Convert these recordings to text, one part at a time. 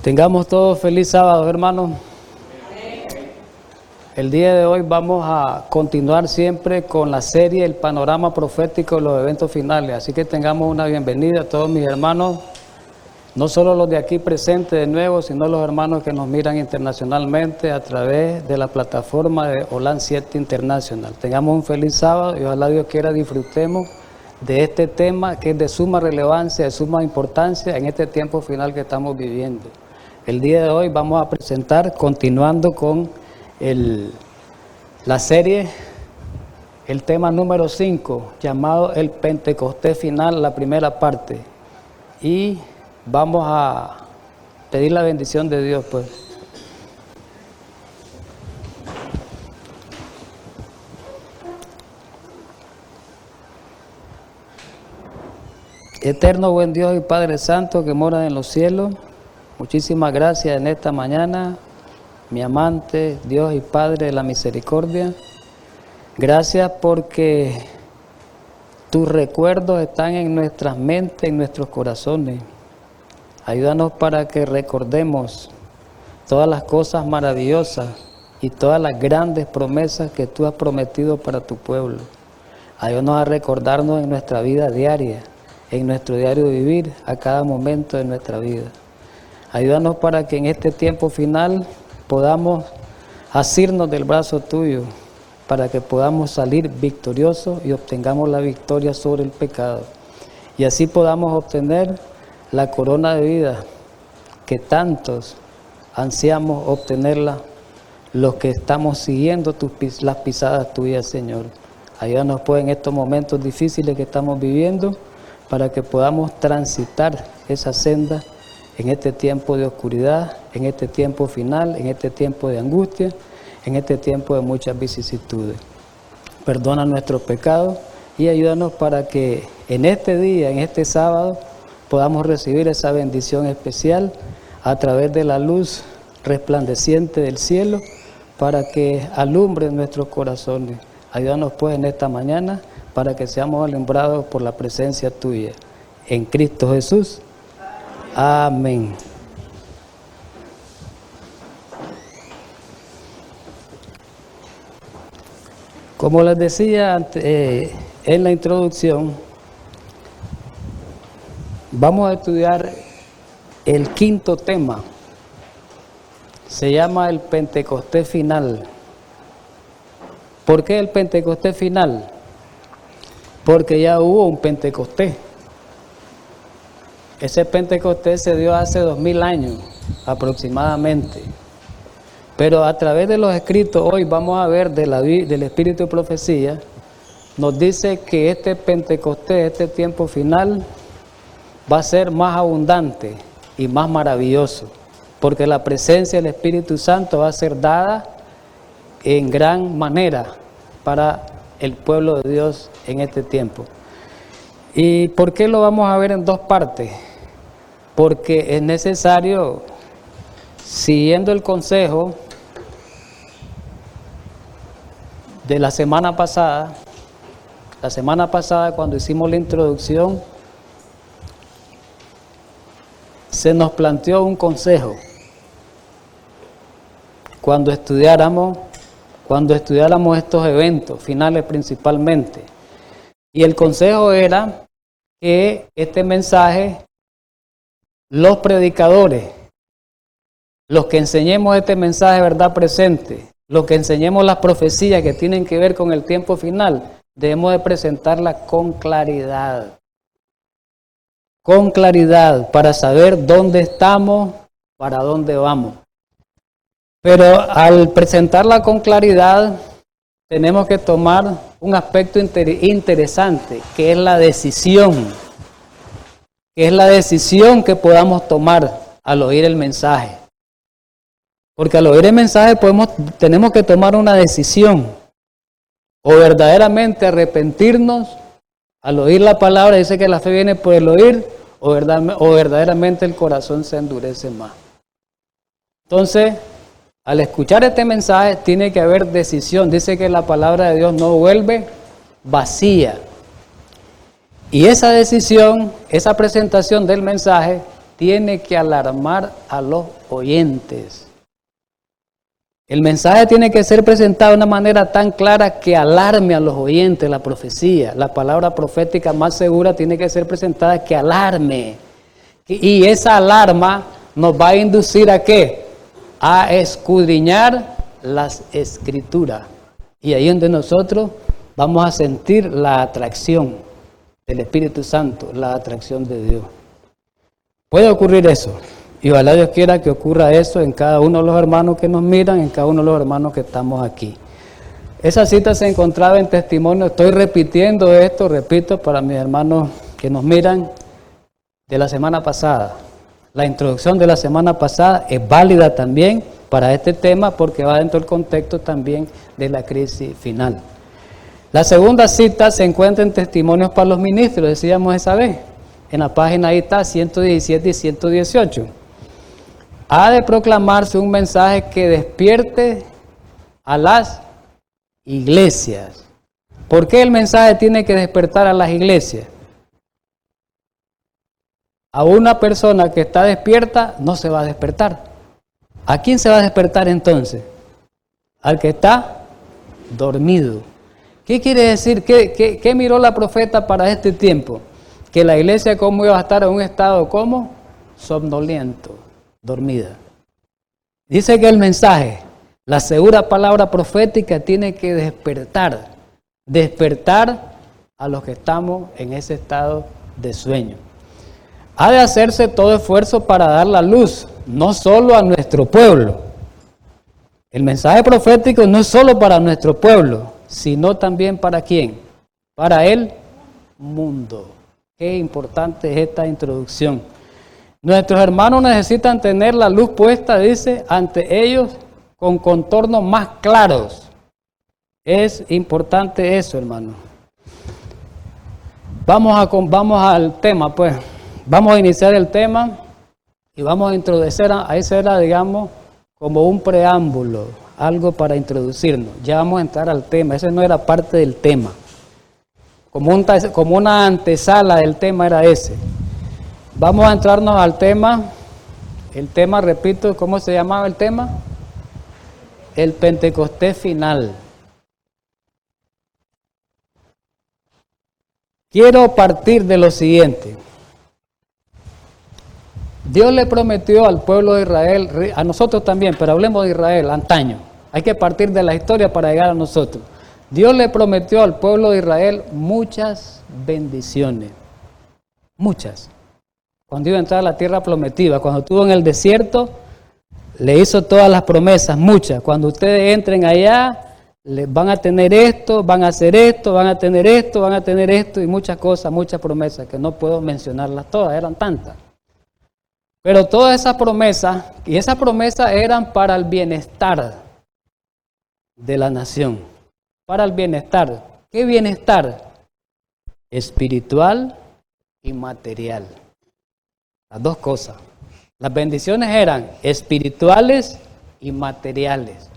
Tengamos todos feliz sábado, hermanos. El día de hoy vamos a continuar siempre con la serie El Panorama Profético de los Eventos Finales. Así que tengamos una bienvenida a todos mis hermanos, no solo los de aquí presentes de nuevo, sino los hermanos que nos miran internacionalmente a través de la plataforma de Holan 7 International. Tengamos un feliz sábado y ojalá Dios quiera disfrutemos de este tema que es de suma relevancia, de suma importancia en este tiempo final que estamos viviendo. El día de hoy vamos a presentar, continuando con la serie, el tema número 5, llamado el Pentecostés Final, la primera parte. Y vamos a pedir la bendición de Dios, pues. Eterno buen Dios y Padre Santo que mora en los cielos, muchísimas gracias en esta mañana, mi amante, Dios y Padre de la misericordia. Gracias porque tus recuerdos están en nuestras mentes, en nuestros corazones. Ayúdanos para que recordemos todas las cosas maravillosas y todas las grandes promesas que tú has prometido para tu pueblo. Ayúdanos a recordarnos en nuestra vida diaria, en nuestro diario vivir, a cada momento de nuestra vida. Ayúdanos para que en este tiempo final podamos asirnos del brazo tuyo, para que podamos salir victoriosos y obtengamos la victoria sobre el pecado. Y así podamos obtener la corona de vida que tantos ansiamos obtenerla, los que estamos siguiendo las pisadas tuyas, Señor. Ayúdanos pues en estos momentos difíciles que estamos viviendo, para que podamos transitar esa senda en este tiempo de oscuridad, en este tiempo final, en este tiempo de angustia, en este tiempo de muchas vicisitudes. Perdona nuestros pecados y ayúdanos para que en este día, en este sábado, podamos recibir esa bendición especial a través de la luz resplandeciente del cielo, para que alumbre nuestros corazones. Ayúdanos pues en esta mañana para que seamos alumbrados por la presencia tuya. En Cristo Jesús. Amén. Como les decía en la introducción, vamos a estudiar el quinto tema. Se llama el Pentecostés Final. ¿Por qué el Pentecostés Final? Porque ya hubo un Pentecostés. Ese Pentecostés se dio hace 2000 años aproximadamente. Pero a través de los escritos hoy vamos a ver del Espíritu de Profecía, nos dice que este Pentecostés, este tiempo final, va a ser más abundante y más maravilloso, porque la presencia del Espíritu Santo va a ser dada en gran manera para el pueblo de Dios en este tiempo. ¿Y por qué lo vamos a ver en dos partes? Porque es necesario, siguiendo el consejo de la semana pasada cuando hicimos la introducción, se nos planteó un consejo cuando estudiáramos estos eventos finales principalmente. Y el consejo era que este mensaje, los predicadores, los que enseñemos este mensaje de verdad presente, los que enseñemos las profecías que tienen que ver con el tiempo final, debemos de presentarlas con claridad para saber dónde estamos, para dónde vamos. Pero al presentarla con claridad, tenemos que tomar un aspecto interesante, que es la decisión. Que podamos tomar al oír el mensaje. Porque al oír el mensaje tenemos que tomar una decisión. O verdaderamente arrepentirnos al oír la palabra, dice que la fe viene por el oír, o verdaderamente el corazón se endurece más. Entonces, al escuchar este mensaje tiene que haber decisión. Dice que la palabra de Dios no vuelve vacía. Y esa decisión, esa presentación del mensaje, tiene que alarmar a los oyentes. El mensaje tiene que ser presentado de una manera tan clara que alarme a los oyentes la profecía. La palabra profética más segura tiene que ser presentada que alarme. Y esa alarma nos va a inducir ¿a qué? A escudriñar las escrituras. Y ahí donde nosotros vamos a sentir la atracción del Espíritu Santo, la atracción de Dios. Puede ocurrir eso. Y ojalá Dios quiera que ocurra eso en cada uno de los hermanos que nos miran, en cada uno de los hermanos que estamos aquí. Esa cita se encontraba en Testimonio. Estoy repitiendo esto, repito, para mis hermanos que nos miran, de la semana pasada. La introducción de la semana pasada es válida también para este tema porque va dentro del contexto también de la crisis final. La segunda cita se encuentra en Testimonios para los Ministros, decíamos esa vez. En la página ahí está 117 y 118. Ha de proclamarse un mensaje que despierte a las iglesias. ¿Por qué el mensaje tiene que despertar a las iglesias? A una persona que está despierta no se va a despertar. ¿A quién se va a despertar entonces? Al que está dormido. ¿Qué quiere decir? ¿Qué miró la profeta para este tiempo? Que la iglesia cómo iba a estar en un estado como somnoliento, dormida. Dice que el mensaje, la segura palabra profética tiene que despertar a los que estamos en ese estado de sueño. Ha de hacerse todo esfuerzo para dar la luz, no solo a nuestro pueblo. El mensaje profético no es solo para nuestro pueblo, sino también para ¿quién? Para el mundo. Qué importante es esta introducción. Nuestros hermanos necesitan tener la luz puesta, dice, ante ellos con contornos más claros. Es importante eso, hermano. Vamos al tema, pues. Vamos a iniciar el tema y vamos a introducir, ahí será, digamos, como un preámbulo, algo para introducirnos. Ya vamos a entrar al tema, ese no era parte del tema. Como una antesala del tema era ese. Vamos a entrarnos al tema. El tema, repito, ¿cómo se llamaba el tema? El Pentecostés final. Quiero partir de lo siguiente. Dios le prometió al pueblo de Israel, a nosotros también, pero hablemos de Israel, antaño. Hay que partir de la historia para llegar a nosotros. Dios le prometió al pueblo de Israel muchas bendiciones. Muchas. Cuando iba a entrar a la tierra prometida, cuando estuvo en el desierto, le hizo todas las promesas, muchas. Cuando ustedes entren allá, les van a tener esto, van a hacer esto, van a tener esto, van a tener esto y muchas cosas, muchas promesas que no puedo mencionarlas todas, eran tantas. Pero todas esas promesas, y esas promesas eran para el bienestar de la nación. Para el bienestar. ¿Qué bienestar? Espiritual y material. Las dos cosas. Las bendiciones eran espirituales y materiales.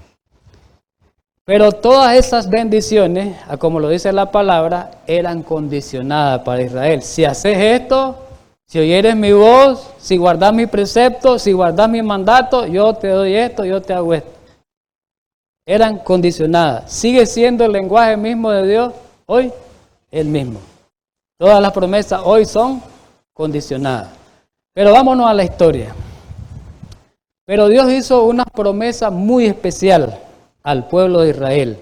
Pero todas esas bendiciones, como lo dice la palabra, eran condicionadas para Israel. Si haces esto, si oyeres mi voz, si guardas mi precepto, si guardas mi mandato, yo te doy esto, yo te hago esto. Eran condicionadas. ¿Sigue siendo el lenguaje mismo de Dios hoy? El mismo. Todas las promesas hoy son condicionadas. Pero vámonos a la historia. Pero Dios hizo una promesa muy especial al pueblo de Israel.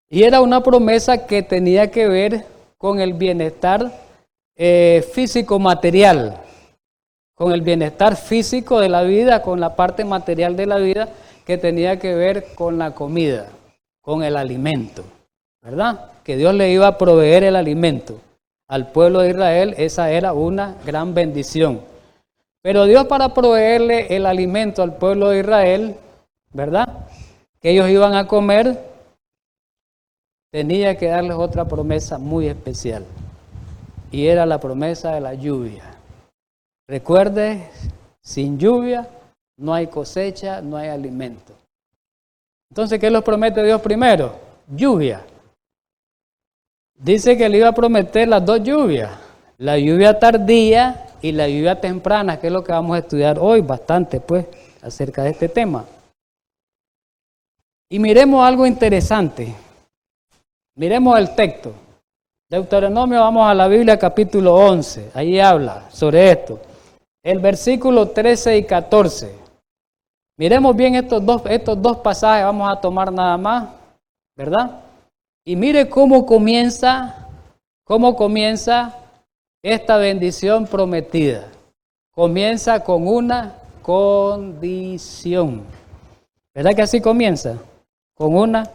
Y era una promesa que tenía que ver con el bienestar físico material, con el bienestar físico de la vida, con la parte material de la vida que tenía que ver con la comida, con el alimento, ¿verdad? Que Dios le iba a proveer el alimento al pueblo de Israel, esa era una gran bendición. Pero Dios, para proveerle el alimento al pueblo de Israel, ¿verdad?, que ellos iban a comer, tenía que darles otra promesa muy especial. Y era la promesa de la lluvia. Recuerde, sin lluvia no hay cosecha, no hay alimento. Entonces, ¿qué les promete Dios primero? Lluvia. Dice que le iba a prometer las dos lluvias. La lluvia tardía y la lluvia temprana, que es lo que vamos a estudiar hoy bastante, pues, acerca de este tema. Y miremos algo interesante. Miremos el texto. Deuteronomio, vamos a la Biblia capítulo 11. Ahí habla sobre esto. El versículo 13 y 14. Miremos bien estos dos pasajes, vamos a tomar nada más, ¿verdad? Y mire cómo comienza esta bendición prometida. Comienza con una condición. ¿Verdad que así comienza? Con una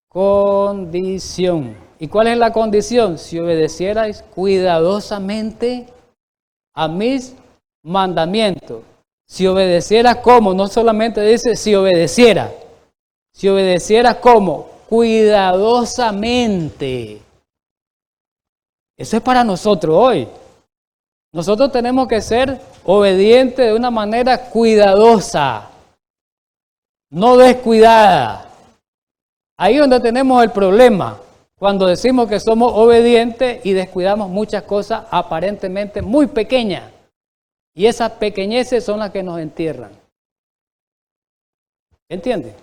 condición. ¿Y cuál es la condición? Si obedecierais cuidadosamente a mis mandamientos. Si obedecieras, ¿cómo? No solamente dice si obedeciera. Si obedecieras, ¿cómo? Cuidadosamente. Eso es para nosotros hoy. Nosotros tenemos que ser obedientes de una manera cuidadosa, no descuidada. Ahí es donde tenemos el problema, cuando decimos que somos obedientes y descuidamos muchas cosas aparentemente muy pequeñas. Y esas pequeñeces son las que nos entierran. ¿Entiendes?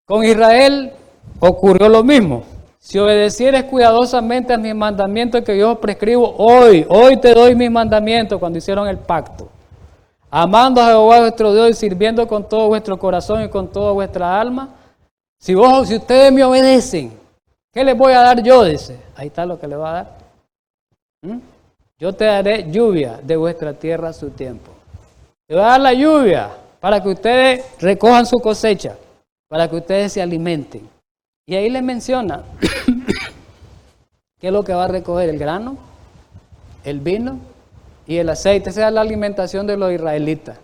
Con Israel ocurrió lo mismo. Si obedecieres cuidadosamente a mis mandamientos que yo prescribo hoy te doy mis mandamientos cuando hicieron el pacto. Amando a Jehová vuestro Dios y sirviendo con todo vuestro corazón y con toda vuestra alma. Si ustedes me obedecen, ¿qué les voy a dar yo? Dice. Ahí está lo que le va a dar. Yo te daré lluvia de vuestra tierra a su tiempo. Te voy a dar la lluvia para que ustedes recojan su cosecha, para que ustedes se alimenten. Y ahí les menciona qué es lo que va a recoger: el grano, el vino y el aceite. Esa es la alimentación de los israelitas.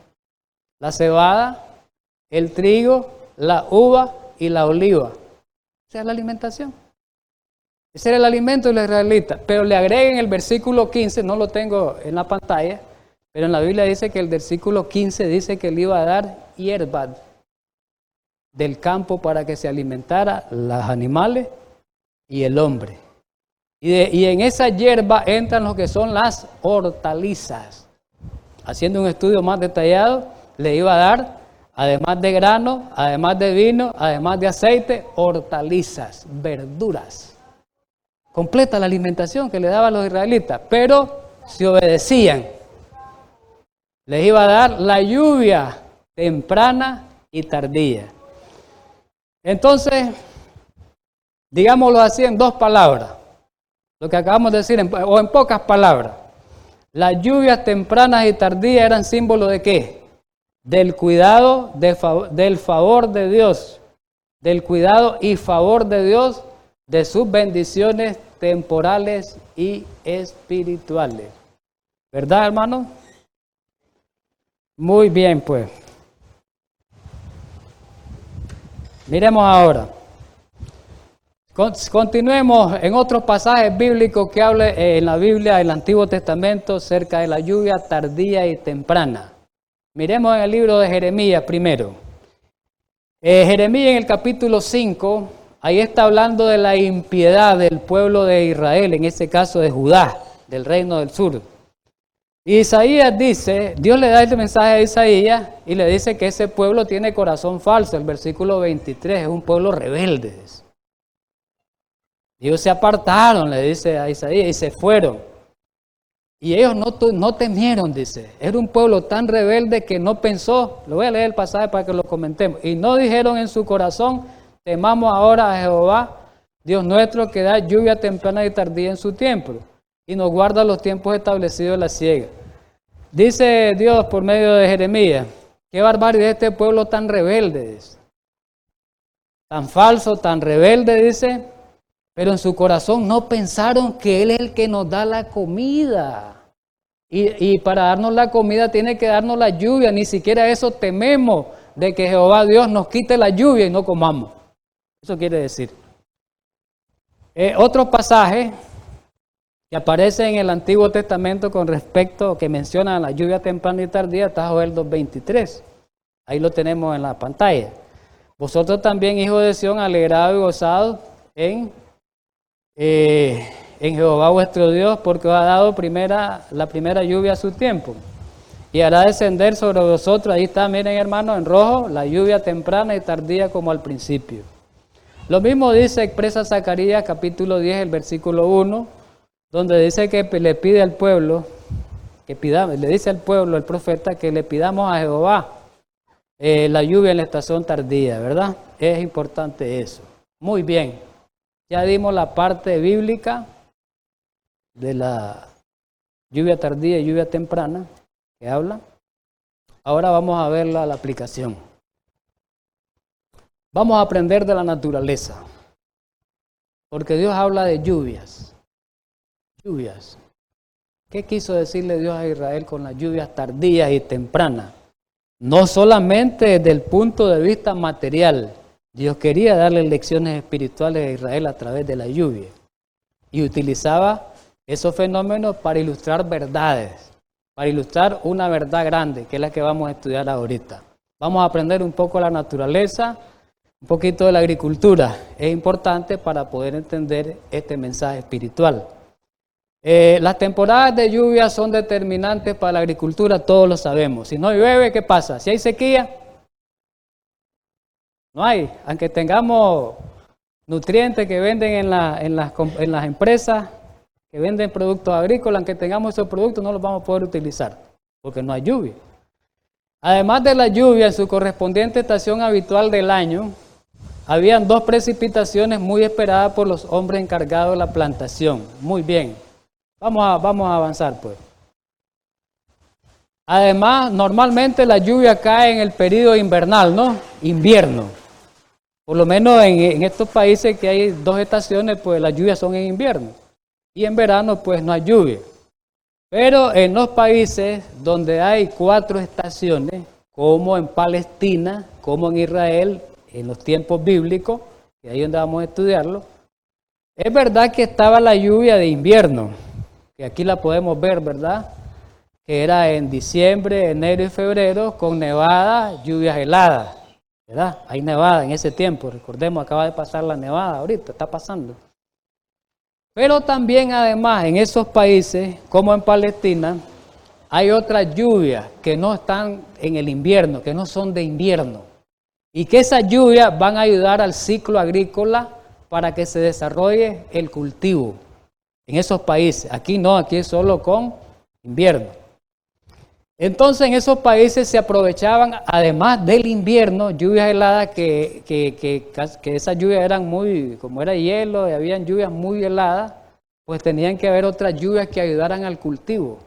La cebada, el trigo, la uva y la oliva. Esa es la alimentación. Ese era el alimento de los israelitas. Pero le agreguen el versículo 15, no lo tengo en la pantalla, pero en la Biblia dice que el versículo 15 dice que le iba a dar hierba del campo para que se alimentara los animales y el hombre. Y en esa hierba entran lo que son las hortalizas. Haciendo un estudio más detallado, le iba a dar, además de grano, además de vino, además de aceite, hortalizas, verduras. Completa la alimentación que le daba a los israelitas, pero si obedecían, les iba a dar la lluvia temprana y tardía. Entonces, digámoslo así en dos palabras, lo que acabamos de decir, o en pocas palabras. Las lluvias tempranas y tardías eran símbolo de ¿qué? Del cuidado, del favor de Dios, del cuidado y favor de Dios, de sus bendiciones temporales y espirituales. ¿Verdad, hermano? Muy bien, pues. Miremos ahora. Continuemos en otros pasajes bíblicos que hable en la Biblia del Antiguo Testamento acerca de la lluvia tardía y temprana. Miremos en el libro de Jeremías primero. Jeremías en el capítulo 5, ahí está hablando de la impiedad del pueblo de Israel, en este caso de Judá, del reino del sur. Isaías dice, Dios le da este mensaje a Isaías y le dice que ese pueblo tiene corazón falso. El versículo 23 es un pueblo rebelde. Ellos se apartaron, le dice a Isaías, y se fueron. Y ellos no temieron, dice. Era un pueblo tan rebelde que no pensó. Le voy a leer el pasaje para que lo comentemos. Y no dijeron en su corazón, temamos ahora a Jehová, Dios nuestro, que da lluvia temprana y tardía en su tiempo, y nos guarda los tiempos establecidos de la siega. Dice Dios por medio de Jeremías, qué barbaridad este pueblo tan rebelde, dice. Tan falso, tan rebelde, dice, pero en su corazón no pensaron que Él es el que nos da la comida. Y para darnos la comida tiene que darnos la lluvia, ni siquiera eso tememos de que Jehová Dios nos quite la lluvia y no comamos. Eso quiere decir. Otro pasaje que aparece en el Antiguo Testamento con respecto, que menciona la lluvia temprana y tardía, está Joel 2:23. Ahí lo tenemos en la pantalla. Vosotros también, hijos de Sión, alegrados y gozados en en Jehová vuestro Dios, porque os ha dado la primera lluvia a su tiempo. Y hará descender sobre vosotros, ahí está, miren hermanos, en rojo, la lluvia temprana y tardía como al principio. Lo mismo expresa Zacarías capítulo 10, el versículo 1, donde dice que le pide al pueblo, le dice al pueblo, el profeta, que le pidamos a Jehová la lluvia en la estación tardía, ¿verdad? Es importante eso. Muy bien, ya dimos la parte bíblica de la lluvia tardía y lluvia temprana que habla. Ahora vamos a ver la aplicación. Vamos a aprender de la naturaleza, porque Dios habla de lluvias. Lluvias. ¿Qué quiso decirle Dios a Israel con las lluvias tardías y tempranas? No solamente desde el punto de vista material. Dios quería darle lecciones espirituales a Israel a través de la lluvia. Y utilizaba esos fenómenos para ilustrar verdades, para ilustrar una verdad grande, que es la que vamos a estudiar ahorita. Vamos a aprender un poco la naturaleza, un poquito de la agricultura. Es importante para poder entender este mensaje espiritual. Las temporadas de lluvia son determinantes para la agricultura, todos lo sabemos. Si no llueve, ¿qué pasa? Si hay sequía, no hay. Aunque tengamos nutrientes que venden en las empresas que venden productos agrícolas, aunque tengamos esos productos, no los vamos a poder utilizar, porque no hay lluvia. Además de la lluvia, en su correspondiente estación habitual del año, habían 2 precipitaciones muy esperadas por los hombres encargados de la plantación. Muy bien. Vamos a avanzar, pues. Además, normalmente la lluvia cae en el periodo invernal, ¿no? Invierno. Por lo menos en estos países que hay 2 estaciones, pues las lluvias son en invierno. Y en verano, pues no hay lluvia. Pero en los países donde hay 4 estaciones, como en Palestina, como en Israel, en los tiempos bíblicos, que ahí es donde vamos a estudiarlo, es verdad que estaba la lluvia de invierno, que aquí la podemos ver, ¿verdad? Que era en diciembre, enero y febrero, con nevada, lluvias heladas, ¿verdad? Hay nevada en ese tiempo, recordemos, acaba de pasar la nevada ahorita, está pasando. Pero también, además, en esos países, como en Palestina, hay otras lluvias que no están en el invierno, que no son de invierno, y que esas lluvias van a ayudar al ciclo agrícola para que se desarrolle el cultivo. En esos países, aquí no, aquí es solo con invierno. Entonces en esos países se aprovechaban, además del invierno, lluvias heladas, que esas lluvias eran muy, como era hielo y habían lluvias muy heladas, pues tenían que haber otras lluvias que ayudaran al cultivo,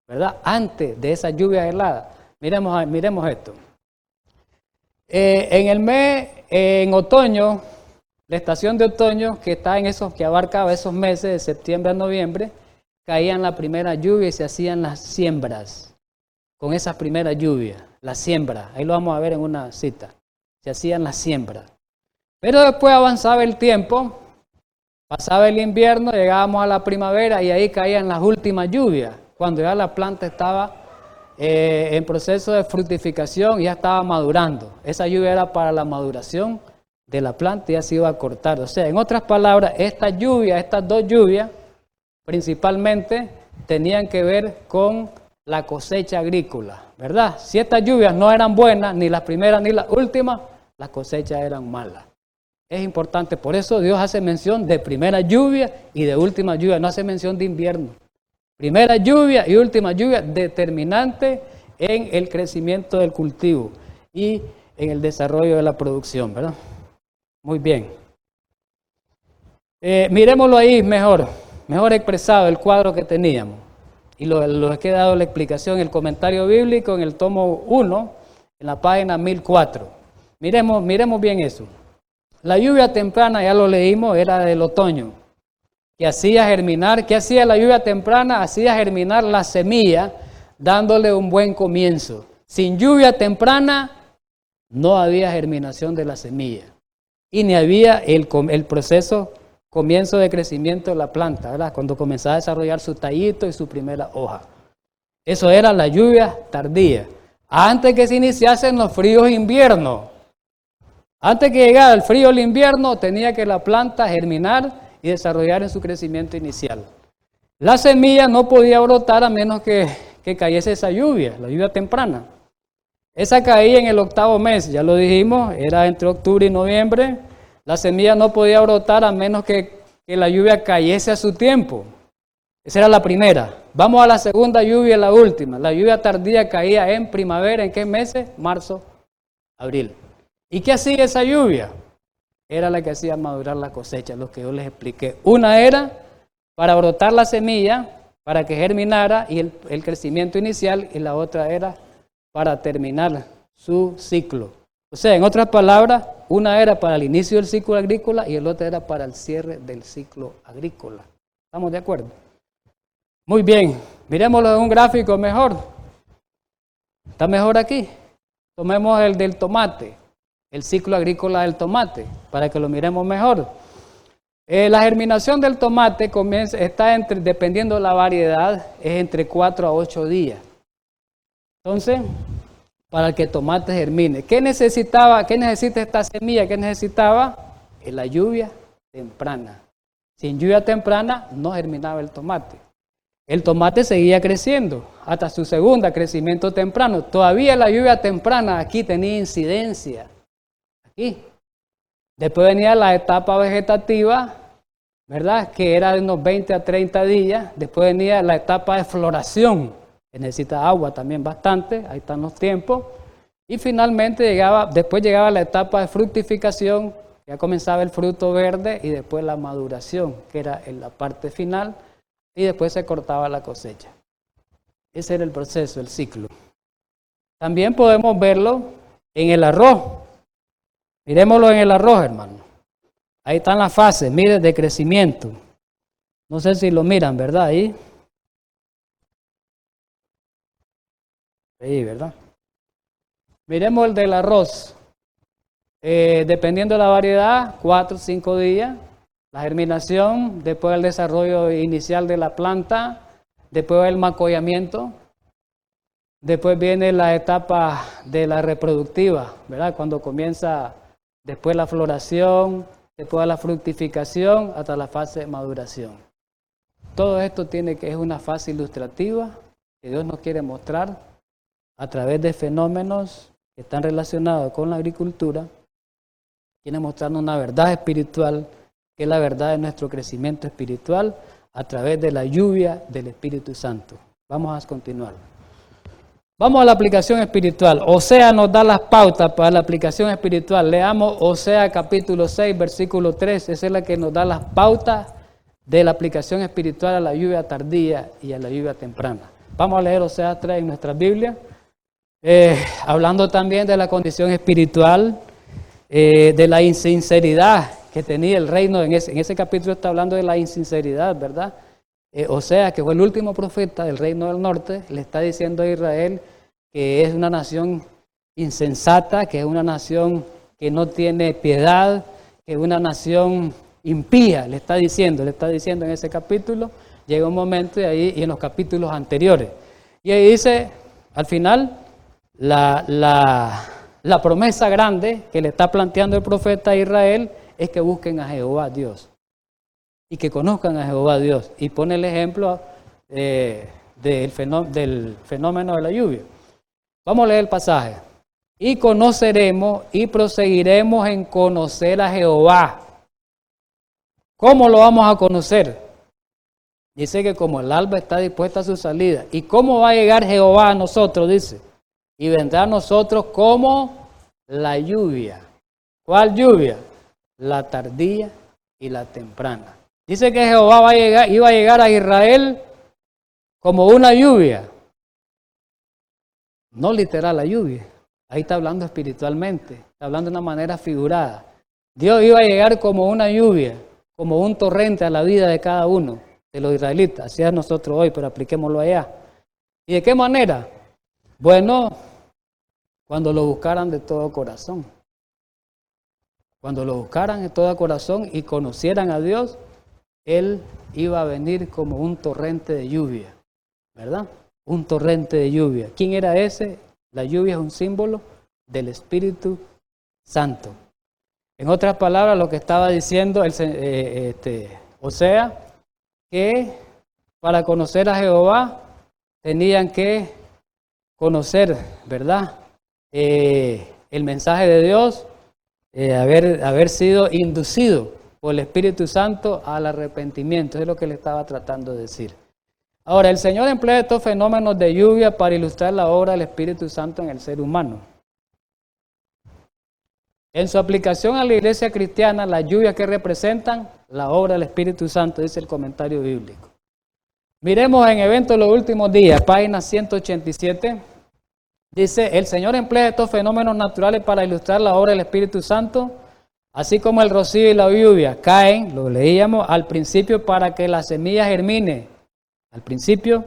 ¿verdad? Antes de esas lluvias heladas. Miremos esto. En otoño, la estación de otoño, que abarcaba esos meses de septiembre a noviembre, caían las primeras lluvias y se hacían las siembras. Con esas primeras lluvias, las siembras, ahí lo vamos a ver en una cita, se hacían las siembras. Pero después avanzaba el tiempo, pasaba el invierno, llegábamos a la primavera y ahí caían las últimas lluvias, cuando ya la planta estaba en proceso de fructificación y ya estaba madurando. Esa lluvia era para la maduración de la planta y ya se iba a cortar. O sea, en otras palabras, estas 2 lluvias, principalmente tenían que ver con la cosecha agrícola, ¿verdad? Si estas lluvias no eran buenas, ni las primeras ni las últimas, las cosechas eran malas. Es importante, por eso Dios hace mención de primera lluvia y de última lluvia, no hace mención de invierno. Primera lluvia y última lluvia, determinante en el crecimiento del cultivo y en el desarrollo de la producción, ¿verdad? Muy bien. Miremoslo ahí mejor expresado el cuadro que teníamos. Y lo he dado la explicación, el comentario bíblico en el tomo 1, en la página 1004. Miremos bien eso. La lluvia temprana, ya lo leímos, era del otoño, que hacía germinar. ¿Qué hacía la lluvia temprana? Hacía germinar la semilla, dándole un buen comienzo. Sin lluvia temprana, no había germinación de la semilla. Y ni había el proceso, comienzo de crecimiento de la planta, ¿verdad? Cuando comenzaba a desarrollar su tallito y su primera hoja. Eso era la lluvia tardía. Antes que se iniciasen los fríos inviernos. Antes que llegara el frío del invierno, tenía que la planta germinar y desarrollar en su crecimiento inicial. La semilla no podía brotar a menos que cayese esa lluvia, la lluvia temprana. Esa caía en el 8º mes, ya lo dijimos, era entre octubre y noviembre. La semilla no podía brotar a menos que la lluvia cayese a su tiempo. Esa era la primera. Vamos a la segunda lluvia, la última. La lluvia tardía caía en primavera, ¿en qué meses? Marzo, abril. ¿Y qué hacía esa lluvia? Era la que hacía madurar la cosecha, lo que yo les expliqué. Una era para brotar la semilla, para que germinara y el crecimiento inicial, y la otra era para terminar su ciclo. O sea, en otras palabras, una era para el inicio del ciclo agrícola y el otro era para el cierre del ciclo agrícola. ¿Estamos de acuerdo? Muy bien, miremoslo en un gráfico mejor. ¿Está mejor aquí? Tomemos el del tomate, el ciclo agrícola del tomate, para que lo miremos mejor. La germinación del tomate está dependiendo de la variedad, es entre 4 a 8 días. Entonces, para que el tomate germine, ¿qué necesita esta semilla? ¿Qué necesitaba? La lluvia temprana. Sin lluvia temprana no germinaba el tomate. El tomate seguía creciendo hasta su segunda crecimiento temprano. Todavía la lluvia temprana aquí tenía incidencia. Aquí. Después venía la etapa vegetativa, ¿verdad? Que era de unos 20 a 30 días. Después venía la etapa de floración, que necesita agua también bastante. Ahí están los tiempos. Y finalmente después llegaba la etapa de fructificación. Ya comenzaba el fruto verde y después la maduración, que era en la parte final. Y después se cortaba la cosecha. Ese era el proceso, el ciclo. También podemos verlo en el arroz. Miremoslo en el arroz, hermano. Ahí están las fases, mire, de crecimiento. No sé si lo miran, ¿verdad? Ahí, ¿verdad? Miremos el del arroz. Dependiendo de la variedad, 4 o 5 días. La germinación, después el desarrollo inicial de la planta, después el macollamiento, después viene la etapa de la reproductiva, ¿verdad? Cuando comienza después la floración, después la fructificación, hasta la fase de maduración. Todo esto es una fase ilustrativa que Dios nos quiere mostrar a través de fenómenos que están relacionados con la agricultura. Quiere mostrarnos una verdad espiritual, que es la verdad de nuestro crecimiento espiritual a través de la lluvia del Espíritu Santo. Vamos a continuar. Vamos a la aplicación espiritual. Osea nos da las pautas para la aplicación espiritual. Leamos Osea capítulo 6, versículo 3. Esa es la que nos da las pautas de la aplicación espiritual a la lluvia tardía y a la lluvia temprana. Vamos a leer Osea 3 en nuestra Biblia. Hablando también de la condición espiritual, de la insinceridad que tenía el reino. En ese capítulo está hablando de la insinceridad, ¿verdad? Osea, que fue el último profeta del reino del norte, le está diciendo a Israel que es una nación insensata, que es una nación que no tiene piedad, que es una nación impía, le está diciendo en ese capítulo. Llega un momento y en los capítulos anteriores. Y ahí dice, al final, la promesa grande que le está planteando el profeta a Israel es que busquen a Jehová Dios y que conozcan a Jehová Dios. Y pone el ejemplo del fenómeno de la lluvia. Vamos a leer el pasaje. Y conoceremos y proseguiremos en conocer a Jehová. ¿Cómo lo vamos a conocer? Dice que como el alba está dispuesta a su salida. ¿Y cómo va a llegar Jehová a nosotros? Dice. Y vendrá a nosotros como la lluvia. ¿Cuál lluvia? La tardía y la temprana. Dice que Jehová iba a llegar a Israel como una lluvia. No literal la lluvia. Ahí está hablando espiritualmente. Está hablando de una manera figurada. Dios iba a llegar como una lluvia, como un torrente a la vida de cada uno de los israelitas. Así es nosotros hoy, pero apliquémoslo allá. ¿Y de qué manera? Bueno, cuando lo buscaran de todo corazón. Cuando lo buscaran de todo corazón y conocieran a Dios, Él iba a venir como un torrente de lluvia, ¿verdad? Un torrente de lluvia. ¿Quién era ese? La lluvia es un símbolo del Espíritu Santo. En otras palabras, lo que estaba diciendo O sea, que para conocer a Jehová tenían que conocer, ¿verdad? El mensaje de Dios, haber sido inducido por el Espíritu Santo al arrepentimiento. Eso es lo que le estaba tratando de decir. Ahora, el Señor emplea estos fenómenos de lluvia para ilustrar la obra del Espíritu Santo en el ser humano. En su aplicación a la iglesia cristiana, las lluvias que representan la obra del Espíritu Santo, dice el comentario bíblico. Miremos en Eventos de los Últimos Días, página 187. Dice, el Señor emplea estos fenómenos naturales para ilustrar la obra del Espíritu Santo, así como el rocío y la lluvia caen, lo leíamos, al principio para que la semilla germine. Al principio,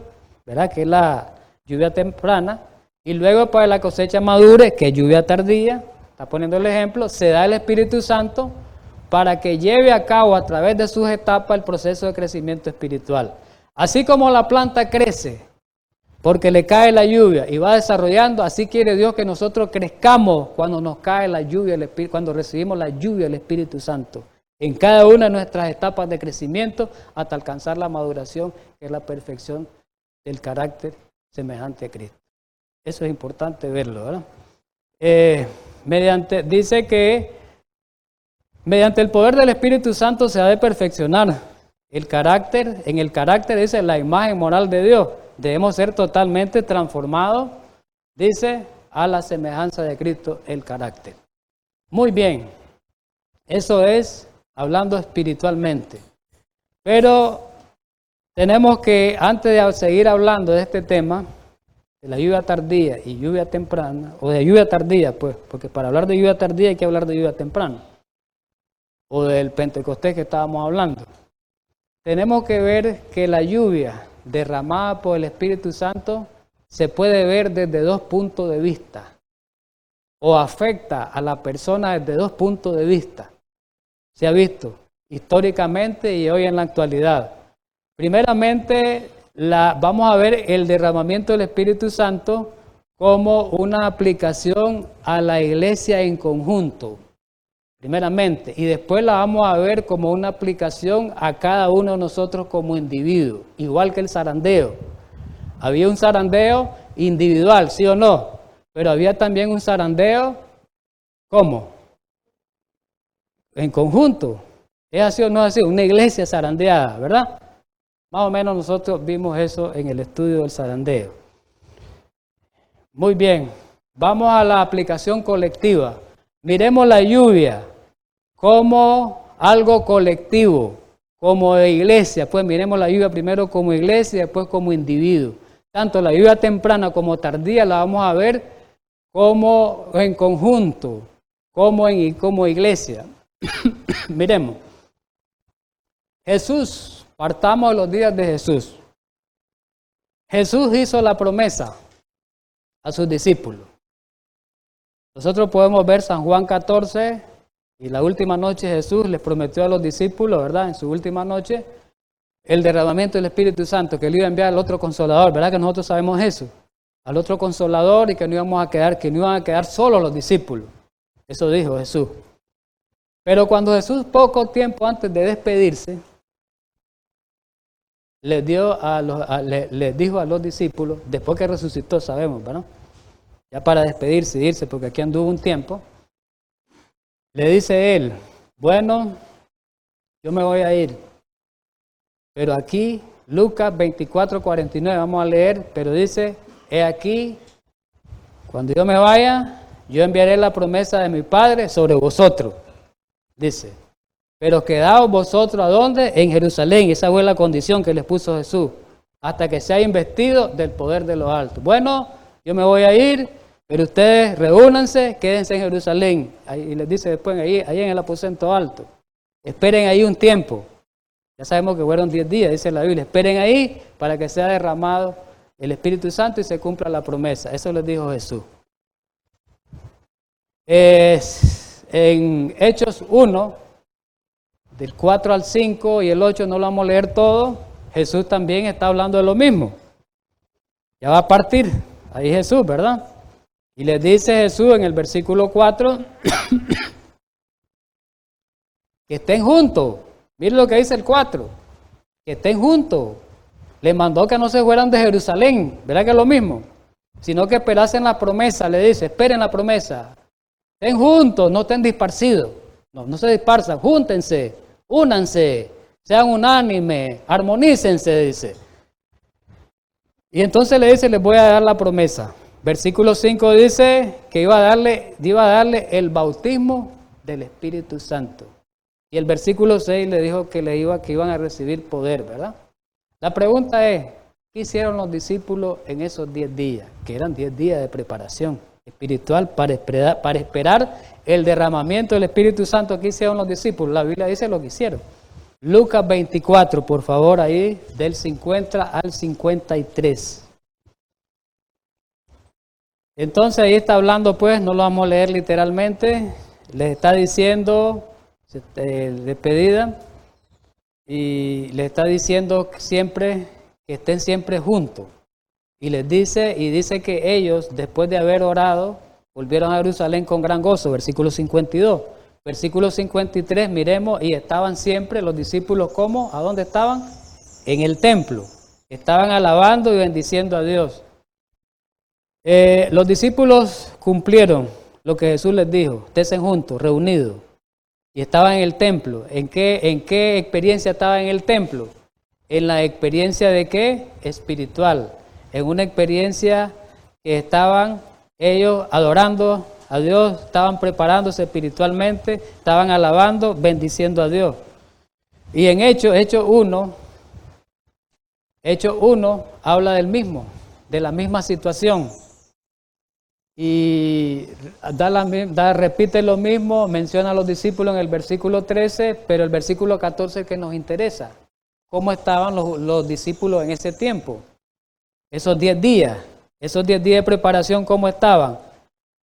¿verdad? Que es la lluvia temprana, y luego para la cosecha madure, que es lluvia tardía, está poniendo el ejemplo, se da el Espíritu Santo para que lleve a cabo a través de sus etapas el proceso de crecimiento espiritual. Así como la planta crece, porque le cae la lluvia y va desarrollando, así quiere Dios que nosotros crezcamos cuando nos cae la lluvia, cuando recibimos la lluvia del Espíritu Santo, en cada una de nuestras etapas de crecimiento hasta alcanzar la maduración, que es la perfección del carácter semejante a Cristo. Eso es importante verlo, ¿verdad? Dice que mediante el poder del Espíritu Santo se ha de perfeccionar el carácter. En el carácter dice la imagen moral de Dios. Debemos ser totalmente transformados, dice, a la semejanza de Cristo el carácter. Muy bien, eso es hablando espiritualmente. Pero tenemos que, antes de seguir hablando de este tema, de la lluvia tardía y lluvia temprana, o de lluvia tardía, pues, porque para hablar de lluvia tardía hay que hablar de lluvia temprana, o del Pentecostés que estábamos hablando. Tenemos que ver que la lluvia derramada por el Espíritu Santo se puede ver desde dos puntos de vista, o afecta a la persona desde dos puntos de vista. Se ha visto históricamente y hoy en la actualidad. Primeramente, vamos a ver el derramamiento del Espíritu Santo como una aplicación a la iglesia en conjunto, primeramente, y después la vamos a ver como una aplicación a cada uno de nosotros como individuo, igual que el zarandeo. Había un zarandeo individual, ¿sí o no? Pero había también un zarandeo, ¿cómo? En conjunto. ¿Es así o no es así? Una iglesia zarandeada, ¿verdad? Más o menos nosotros vimos eso en el estudio del zarandeo. Muy bien, vamos a la aplicación colectiva. Miremos la lluvia como algo colectivo, como de iglesia. Pues miremos la lluvia primero como iglesia y después como individuo. Tanto la lluvia temprana como tardía la vamos a ver como en conjunto, como iglesia. Miremos. Jesús, partamos de los días de Jesús. Jesús hizo la promesa a sus discípulos. Nosotros podemos ver San Juan 14 y la última noche Jesús les prometió a los discípulos, ¿verdad? En su última noche, el derramamiento del Espíritu Santo, que él iba a enviar al otro consolador, ¿verdad? Que nosotros sabemos eso, al otro consolador, y que no iban a quedar solos los discípulos. Eso dijo Jesús. Pero cuando Jesús, poco tiempo antes de despedirse, les dijo a los discípulos, después que resucitó, sabemos, ¿verdad? Ya para despedirse y irse, porque aquí anduvo un tiempo, le dice él, bueno, yo me voy a ir, pero aquí, Lucas 24:49, vamos a leer, pero dice, he aquí, cuando yo me vaya, yo enviaré la promesa de mi Padre sobre vosotros, dice. Pero quedaos vosotros, ¿a dónde? En Jerusalén. Esa fue la condición que les puso Jesús, hasta que sea investido del poder de los altos. Bueno, yo me voy a ir, pero ustedes reúnanse, quédense en Jerusalén. Y les dice después, ahí en el aposento alto. Esperen ahí un tiempo. Ya sabemos que fueron 10 días, dice la Biblia. Esperen ahí para que sea derramado el Espíritu Santo y se cumpla la promesa. Eso les dijo Jesús. En Hechos 1, del 4 al 5 y el 8 no lo vamos a leer todo, Jesús también está hablando de lo mismo. Ya va a partir, ahí Jesús, ¿verdad? Y les dice Jesús en el versículo 4, que estén juntos, Mire lo que dice el 4, que estén juntos. Les mandó que no se fueran de Jerusalén, ¿verdad que es lo mismo? Sino que esperasen la promesa, le dice, esperen la promesa. Estén juntos, no estén disparcidos. No se disparsan, júntense, únanse, sean unánimes, armonícense, dice. Y entonces le dice, les voy a dar la promesa. Versículo 5 dice que iba a darle el bautismo del Espíritu Santo. Y el versículo 6 le dijo que iban a recibir poder, ¿verdad? La pregunta es, ¿qué hicieron los discípulos en esos 10 días? Que eran 10 días de preparación espiritual para esperar el derramamiento del Espíritu Santo. ¿Qué hicieron los discípulos? La Biblia dice lo que hicieron. Lucas 24, por favor, ahí del 50 al 53. Entonces ahí está hablando, pues, no lo vamos a leer literalmente, les está diciendo despedida y les está diciendo siempre que estén siempre juntos. Y dice que ellos, después de haber orado, volvieron a Jerusalén con gran gozo, versículo 52. Versículo 53, miremos, y estaban siempre los discípulos, ¿cómo? ¿A dónde estaban? En el templo. Estaban alabando y bendiciendo a Dios. Los discípulos cumplieron lo que Jesús les dijo, estén juntos, reunidos. Y estaban en el templo. ¿En qué experiencia estaban en el templo? En la experiencia de ¿qué? Espiritual. En una experiencia que estaban ellos adorando a Dios, estaban preparándose espiritualmente, estaban alabando, bendiciendo a Dios. Y en Hechos 1 habla de la misma situación. Y repite lo mismo, menciona a los discípulos en el versículo 13, pero el versículo 14 que nos interesa. ¿Cómo estaban los discípulos en ese tiempo? Esos 10 días de preparación, ¿cómo estaban?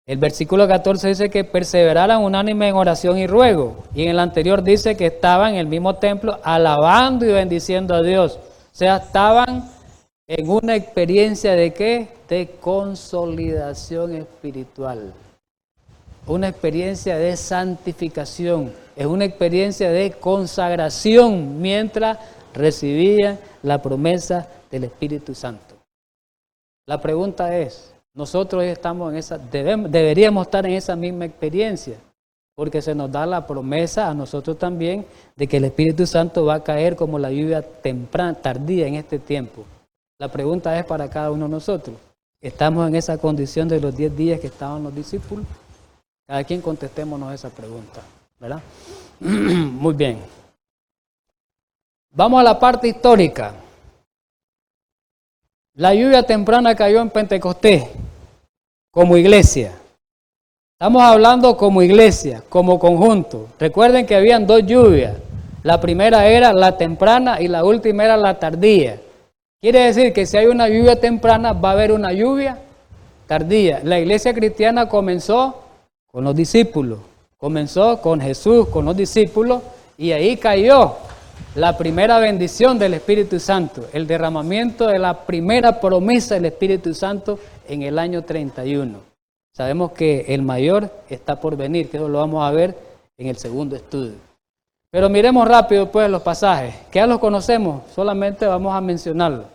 El versículo 14 dice que perseveraran unánime en oración y ruego. Y en el anterior dice que estaban en el mismo templo alabando y bendiciendo a Dios. O sea, estaban en una experiencia de ¿qué? De consolidación espiritual. Una experiencia de santificación. Es una experiencia de consagración mientras recibían la promesa del Espíritu Santo. La pregunta es, nosotros estamos deberíamos estar en esa misma experiencia, porque se nos da la promesa a nosotros también de que el Espíritu Santo va a caer como la lluvia tardía en este tiempo. La pregunta es para cada uno de nosotros, ¿estamos en esa condición de los 10 días que estaban los discípulos? Cada quien contestémonos esa pregunta, ¿verdad? Muy bien. Vamos a la parte histórica. La lluvia temprana cayó en Pentecostés, como iglesia. Estamos hablando como iglesia, como conjunto. Recuerden que habían 2 lluvias. La primera era la temprana y la última era la tardía. Quiere decir que si hay una lluvia temprana, va a haber una lluvia tardía. La iglesia cristiana comenzó con los discípulos, comenzó con Jesús, con los discípulos, y ahí cayó la primera bendición del Espíritu Santo, el derramamiento de la primera promesa del Espíritu Santo en el año 31. Sabemos que el mayor está por venir, que eso lo vamos a ver en el segundo estudio. Pero miremos rápido pues los pasajes, que ya los conocemos, solamente vamos a mencionarlos.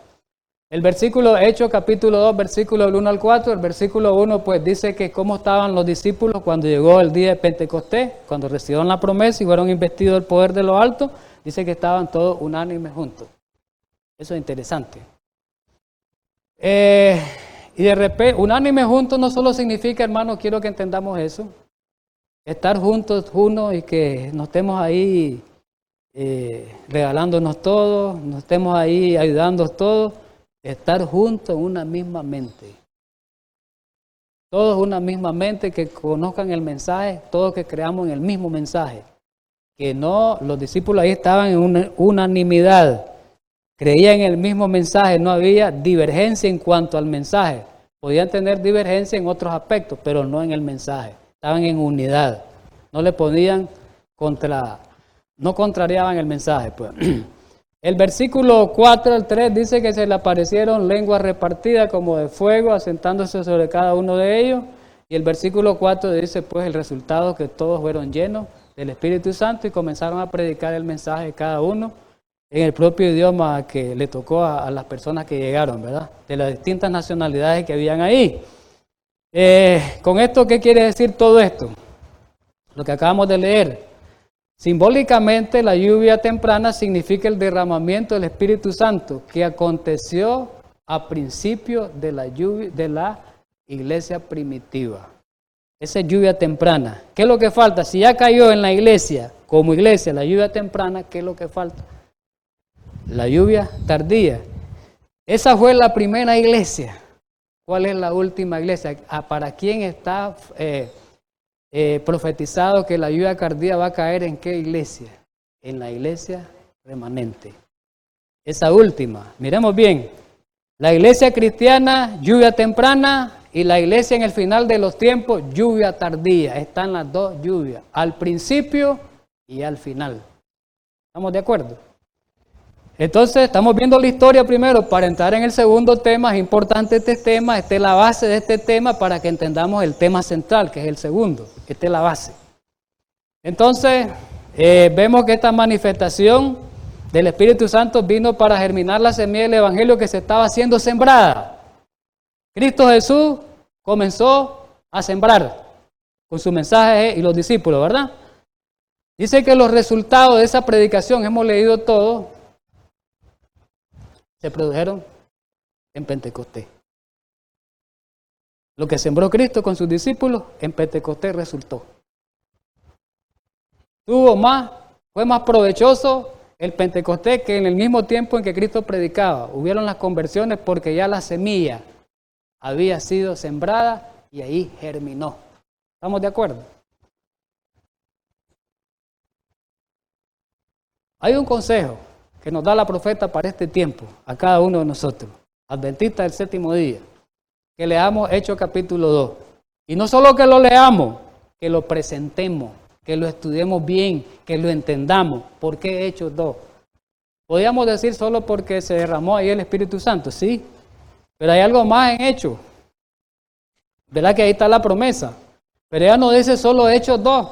El versículo Hechos capítulo 2, versículo del 1 al 4, el versículo 1 pues dice que cómo estaban los discípulos cuando llegó el día de Pentecostés, cuando recibieron la promesa y fueron investidos del poder de lo alto. Dice que estaban todos unánimes juntos. Eso es interesante. Y de repente, unánimes juntos no solo significa, hermanos, quiero que entendamos eso, estar juntos unos y que nos estemos ahí regalándonos todos, nos estemos ahí ayudándonos todos, estar juntos en una misma mente. Todos una misma mente, que conozcan el mensaje, todos que creamos en el mismo mensaje. Que no, los discípulos ahí estaban en una unanimidad, creían en el mismo mensaje, no había divergencia en cuanto al mensaje. Podían tener divergencia en otros aspectos, pero no en el mensaje. Estaban en unidad, no le ponían no contrariaban el mensaje. Pues. El versículo 4 al 3 dice que se le aparecieron lenguas repartidas como de fuego, asentándose sobre cada uno de ellos. Y el versículo 4 dice pues el resultado, que todos fueron llenos del Espíritu Santo y comenzaron a predicar el mensaje cada uno en el propio idioma que le tocó a las personas que llegaron, ¿verdad? De las distintas nacionalidades que habían ahí. Con esto, ¿qué quiere decir todo esto? Lo que acabamos de leer. Simbólicamente, la lluvia temprana significa el derramamiento del Espíritu Santo que aconteció a principio de la iglesia primitiva. Esa es lluvia temprana. ¿Qué es lo que falta? Si ya cayó en la iglesia, como iglesia, la lluvia temprana, ¿qué es lo que falta? La lluvia tardía. Esa fue la primera iglesia. ¿Cuál es la última iglesia? ¿Para quién está profetizado que la lluvia tardía va a caer en qué iglesia? En la iglesia remanente. Esa última. Miremos bien. La iglesia cristiana, lluvia temprana, y la iglesia en el final de los tiempos, lluvia tardía. Están las dos lluvias, al principio y al final. ¿Estamos de acuerdo? Entonces, estamos viendo la historia primero para entrar en el segundo tema. Es importante este tema, esta es la base de este tema para que entendamos el tema central, que es el segundo. Esta es la base. Entonces, vemos que esta manifestación del Espíritu Santo vino para germinar la semilla del Evangelio que se estaba siendo sembrada. Cristo Jesús comenzó a sembrar con su mensaje y los discípulos, ¿verdad? Dice que los resultados de esa predicación, hemos leído todo, se produjeron en Pentecostés. Lo que sembró Cristo con sus discípulos, en Pentecostés resultó. Fue más provechoso el Pentecostés que en el mismo tiempo en que Cristo predicaba. Hubieron las conversiones porque ya la semilla había sido sembrada y ahí germinó. ¿Estamos de acuerdo? Hay un consejo que nos da la profeta para este tiempo, a cada uno de nosotros, adventistas del séptimo día, que leamos Hechos capítulo 2. Y no solo que lo leamos, que lo presentemos, que lo estudiemos bien, que lo entendamos. ¿Por qué Hechos 2? Podríamos decir solo porque se derramó ahí el Espíritu Santo, sí, pero hay algo más en Hechos. ¿Verdad que ahí está la promesa? Pero ya no dice solo Hechos 2.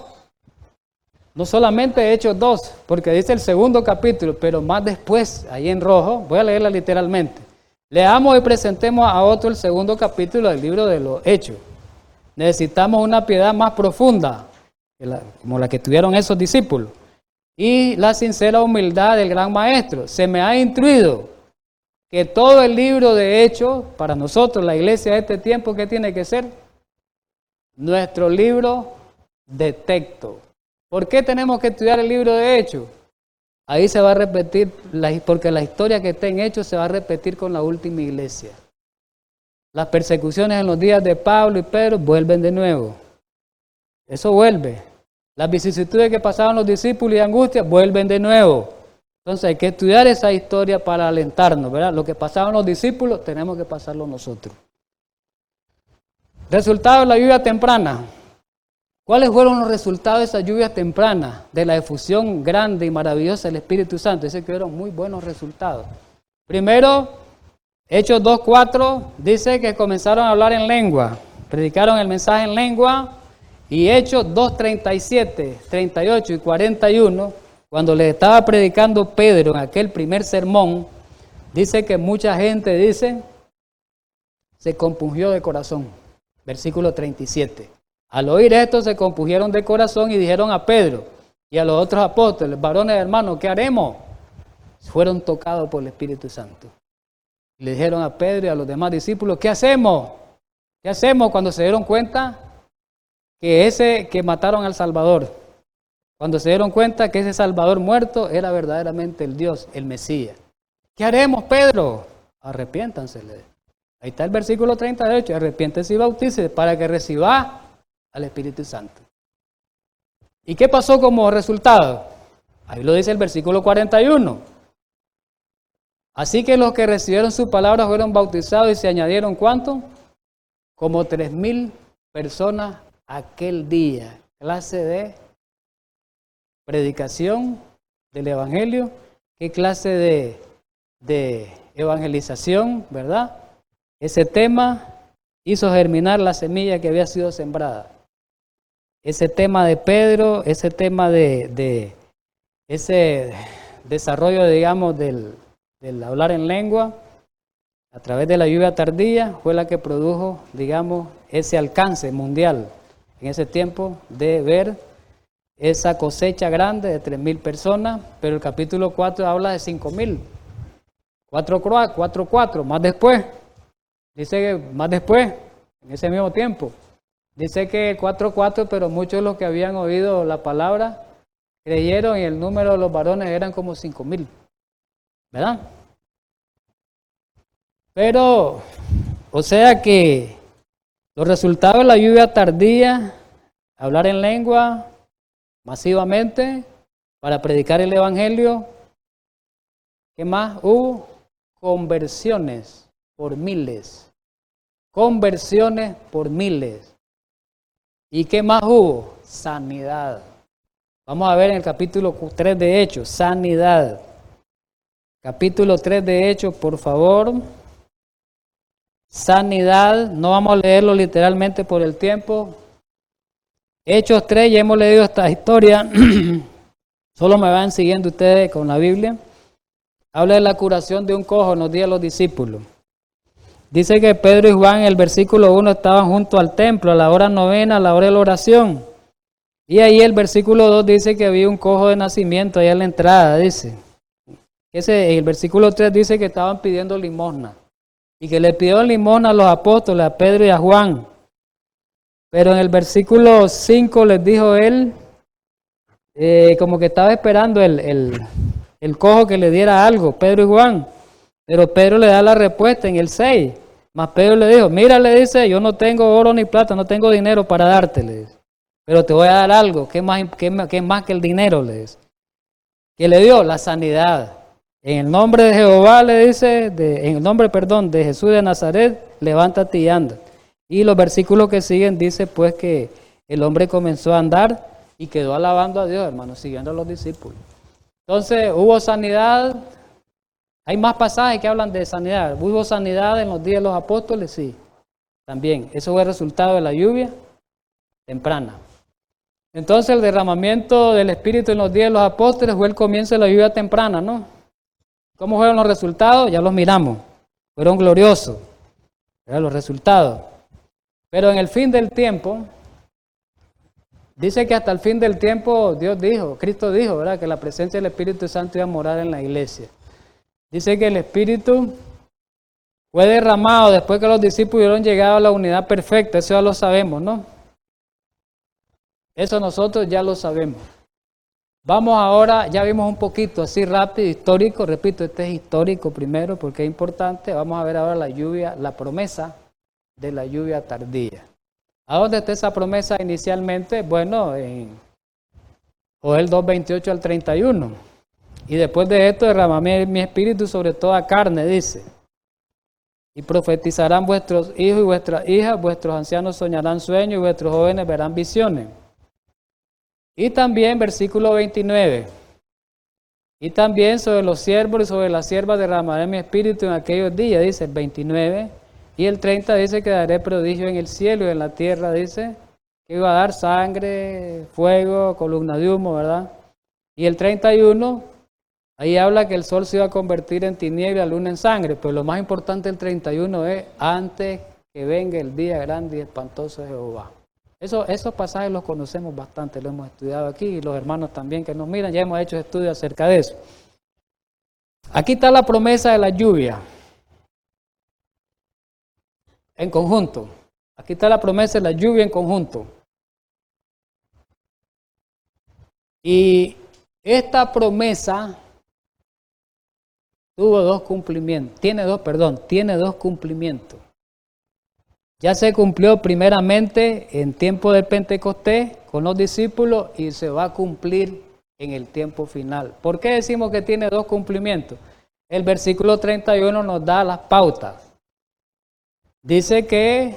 No solamente Hechos 2, porque dice el segundo capítulo, pero más después, ahí en rojo, voy a leerla literalmente. Leamos y presentemos a otro el segundo capítulo del libro de los Hechos. Necesitamos una piedad más profunda, como la que tuvieron esos discípulos, y la sincera humildad del gran maestro. Se me ha instruido que todo el libro de Hechos, para nosotros, la iglesia de este tiempo, ¿qué tiene que ser? Nuestro libro de texto. ¿Por qué tenemos que estudiar el libro de Hechos? Ahí se va a repetir, porque la historia que está en Hechos se va a repetir con la última iglesia. Las persecuciones en los días de Pablo y Pedro vuelven de nuevo. Eso vuelve. Las vicisitudes que pasaban los discípulos y angustia vuelven de nuevo. Entonces hay que estudiar esa historia para alentarnos, ¿verdad? Lo que pasaban los discípulos tenemos que pasarlo nosotros. Resultado de la lluvia temprana. ¿Cuáles fueron los resultados de esa lluvia temprana? De la efusión grande y maravillosa del Espíritu Santo. Dice que fueron muy buenos resultados. Primero, Hechos 2:4 dice que comenzaron a hablar en lengua. Predicaron el mensaje en lengua. Y Hechos 2:37, 38 y 41, cuando le estaba predicando Pedro en aquel primer sermón, dice que mucha gente, se compungió de corazón. Versículo 37. Al oír esto se compungieron de corazón y dijeron a Pedro y a los otros apóstoles, varones hermanos, ¿qué haremos? Fueron tocados por el Espíritu Santo. Y le dijeron a Pedro y a los demás discípulos, ¿qué hacemos? ¿Qué hacemos cuando se dieron cuenta que mataron al Salvador? Cuando se dieron cuenta que ese Salvador muerto era verdaderamente el Dios, el Mesías. ¿Qué haremos, Pedro? Arrepiéntanse. Ahí está el versículo 38, arrepiéntense y bautícense para que reciba al Espíritu Santo. ¿Y qué pasó como resultado? Ahí lo dice el versículo 41. Así que los que recibieron su palabra fueron bautizados y se añadieron, ¿cuánto? Como 3,000 personas aquel día. Clase de predicación del Evangelio. ¿Qué clase de evangelización, verdad? Ese tema hizo germinar la semilla que había sido sembrada. ese tema de Pedro, ese tema de ese desarrollo, digamos, del hablar en lengua, a través de la lluvia tardía, fue la que produjo, digamos, ese alcance mundial en ese tiempo de ver esa cosecha grande de 3,000 personas, pero el capítulo 4 habla de 5,000. 4,4, más después, dice que más después, en ese mismo tiempo, dice que 4,4, pero muchos de los que habían oído la palabra creyeron y el número de los varones eran como 5,000, ¿verdad? Pero, o sea que los resultados de la lluvia tardía, hablar en lengua masivamente para predicar el evangelio, ¿qué más hubo? Conversiones por miles. Conversiones por miles. ¿Y qué más hubo? Sanidad. Vamos a ver en el capítulo 3 de Hechos, sanidad. Capítulo 3 de Hechos, por favor. Sanidad, no vamos a leerlo literalmente por el tiempo. Hechos 3, ya hemos leído esta historia. Solo me van siguiendo ustedes con la Biblia. Habla de la curación de un cojo, nos dice a los discípulos. Dice que Pedro y Juan en el versículo 1 estaban junto al templo a la hora novena, a la hora de la oración. Y ahí el versículo 2 dice que había un cojo de nacimiento ahí en la entrada, dice. El versículo 3 dice que estaban pidiendo limosna. Y que le pidió limosna a los apóstoles, a Pedro y a Juan. Pero en el versículo 5 les dijo él, como que estaba esperando el cojo que le diera algo, Pedro y Juan. Pero Pedro le da la respuesta en el 6. Mas Pedro le dijo, mira, le dice, yo no tengo oro ni plata, no tengo dinero para darte, le dice. Pero te voy a dar algo, ¿qué más que el dinero? Le dice. Que le dio la sanidad. En el nombre de Jehová, le dice, en el nombre, de Jesús de Nazaret, levántate y anda. Y los versículos que siguen dice pues que el hombre comenzó a andar y quedó alabando a Dios, hermanos, siguiendo a los discípulos. Entonces hubo sanidad. Hay más pasajes que hablan de sanidad. ¿Hubo sanidad en los días de los apóstoles? Sí, también. Eso fue el resultado de la lluvia temprana. Entonces el derramamiento del Espíritu en los días de los apóstoles fue el comienzo de la lluvia temprana, ¿no? ¿Cómo fueron los resultados? Ya los miramos. Fueron gloriosos. Eran los resultados. Pero en el fin del tiempo, dice que hasta el fin del tiempo Dios dijo, Cristo dijo, ¿verdad? Que la presencia del Espíritu Santo iba a morar en la iglesia. Dice que el Espíritu fue derramado después que los discípulos hubieron llegado a la unidad perfecta. Eso ya lo sabemos, ¿no? Eso nosotros ya lo sabemos. Vamos ahora, ya vimos un poquito así rápido, histórico. Repito, este es histórico primero porque es importante. Vamos a ver ahora la lluvia, la promesa de la lluvia tardía. ¿A dónde está esa promesa inicialmente? Bueno, en Joel 2:28 al 31. Y después de esto derramaré mi espíritu sobre toda carne, dice. Y profetizarán vuestros hijos y vuestras hijas, vuestros ancianos soñarán sueños y vuestros jóvenes verán visiones. Y también versículo 29. Y también sobre los siervos y sobre las siervas derramaré mi espíritu en aquellos días, dice el 29. Y el 30 dice que daré prodigio en el cielo y en la tierra, dice que iba a dar sangre, fuego, columna de humo, ¿verdad? Y el 31, ahí habla que el sol se iba a convertir en tiniebla y la luna en sangre, pero lo más importante del 31 es antes que venga el día grande y espantoso de Jehová. Esos pasajes los conocemos bastante, los hemos estudiado aquí y los hermanos también que nos miran, ya hemos hecho estudios acerca de eso. Aquí está la promesa de la lluvia. En conjunto. Aquí está la promesa de la lluvia en conjunto. Y esta promesa tuvo dos cumplimientos. Tiene dos cumplimientos. Ya se cumplió primeramente en tiempo del Pentecostés con los discípulos y se va a cumplir en el tiempo final. ¿Por qué decimos que tiene dos cumplimientos? El versículo 31 nos da las pautas. Dice que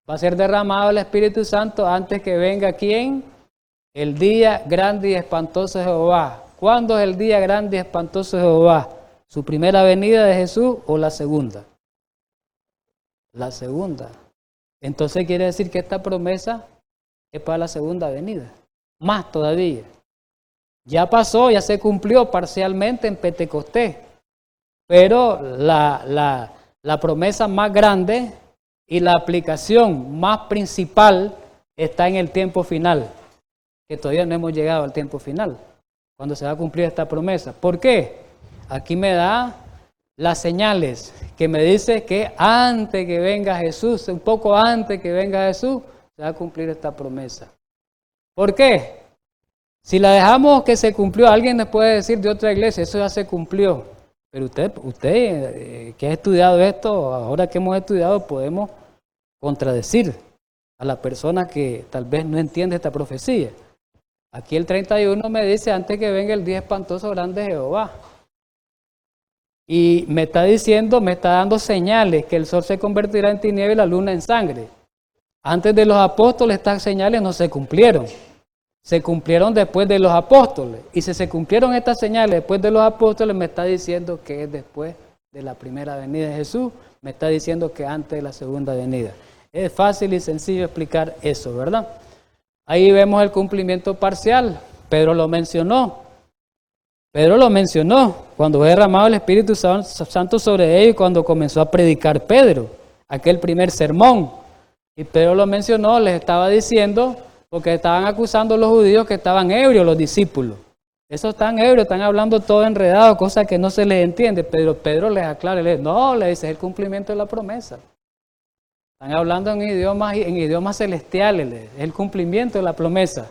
va a ser derramado el Espíritu Santo antes que venga ¿quién? El día grande y espantoso de Jehová. ¿Cuándo es el día grande y espantoso de Jehová? ¿Su primera venida de Jesús o la segunda? La segunda. Entonces quiere decir que esta promesa es para la segunda venida. Más todavía. Ya pasó, ya se cumplió parcialmente en Pentecostés. Pero la promesa más grande y la aplicación más principal está en el tiempo final, que todavía no hemos llegado al tiempo final, cuando se va a cumplir esta promesa. ¿Por qué? Aquí me da las señales que me dice que antes que venga Jesús, un poco antes que venga Jesús, se va a cumplir esta promesa. ¿Por qué? Si la dejamos que se cumplió, alguien nos puede decir de otra iglesia, eso ya se cumplió. Pero usted que ha estudiado esto, ahora que hemos estudiado, podemos contradecir a la persona que tal vez no entiende esta profecía. Aquí el 31 me dice antes que venga el día espantoso grande de Jehová. Y me está diciendo, me está dando señales que el sol se convertirá en tiniebla y la luna en sangre. Antes de los apóstoles estas señales no se cumplieron. Se cumplieron después de los apóstoles. Y si se cumplieron estas señales después de los apóstoles, me está diciendo que es después de la primera venida de Jesús. Me está diciendo que antes de la segunda venida. Es fácil y sencillo explicar eso, ¿verdad? Ahí vemos el cumplimiento parcial. Pedro lo mencionó. Cuando fue derramado el Espíritu Santo sobre ellos, cuando comenzó a predicar Pedro, aquel primer sermón. Y Pedro lo mencionó, les estaba diciendo, porque estaban acusando a los judíos que estaban ebrios, los discípulos. Esos están ebrios, están hablando todo enredado, cosas que no se les entiende. Pero Pedro les aclara, le dice, es el cumplimiento de la promesa. Están hablando en idiomas celestiales, es el cumplimiento de la promesa.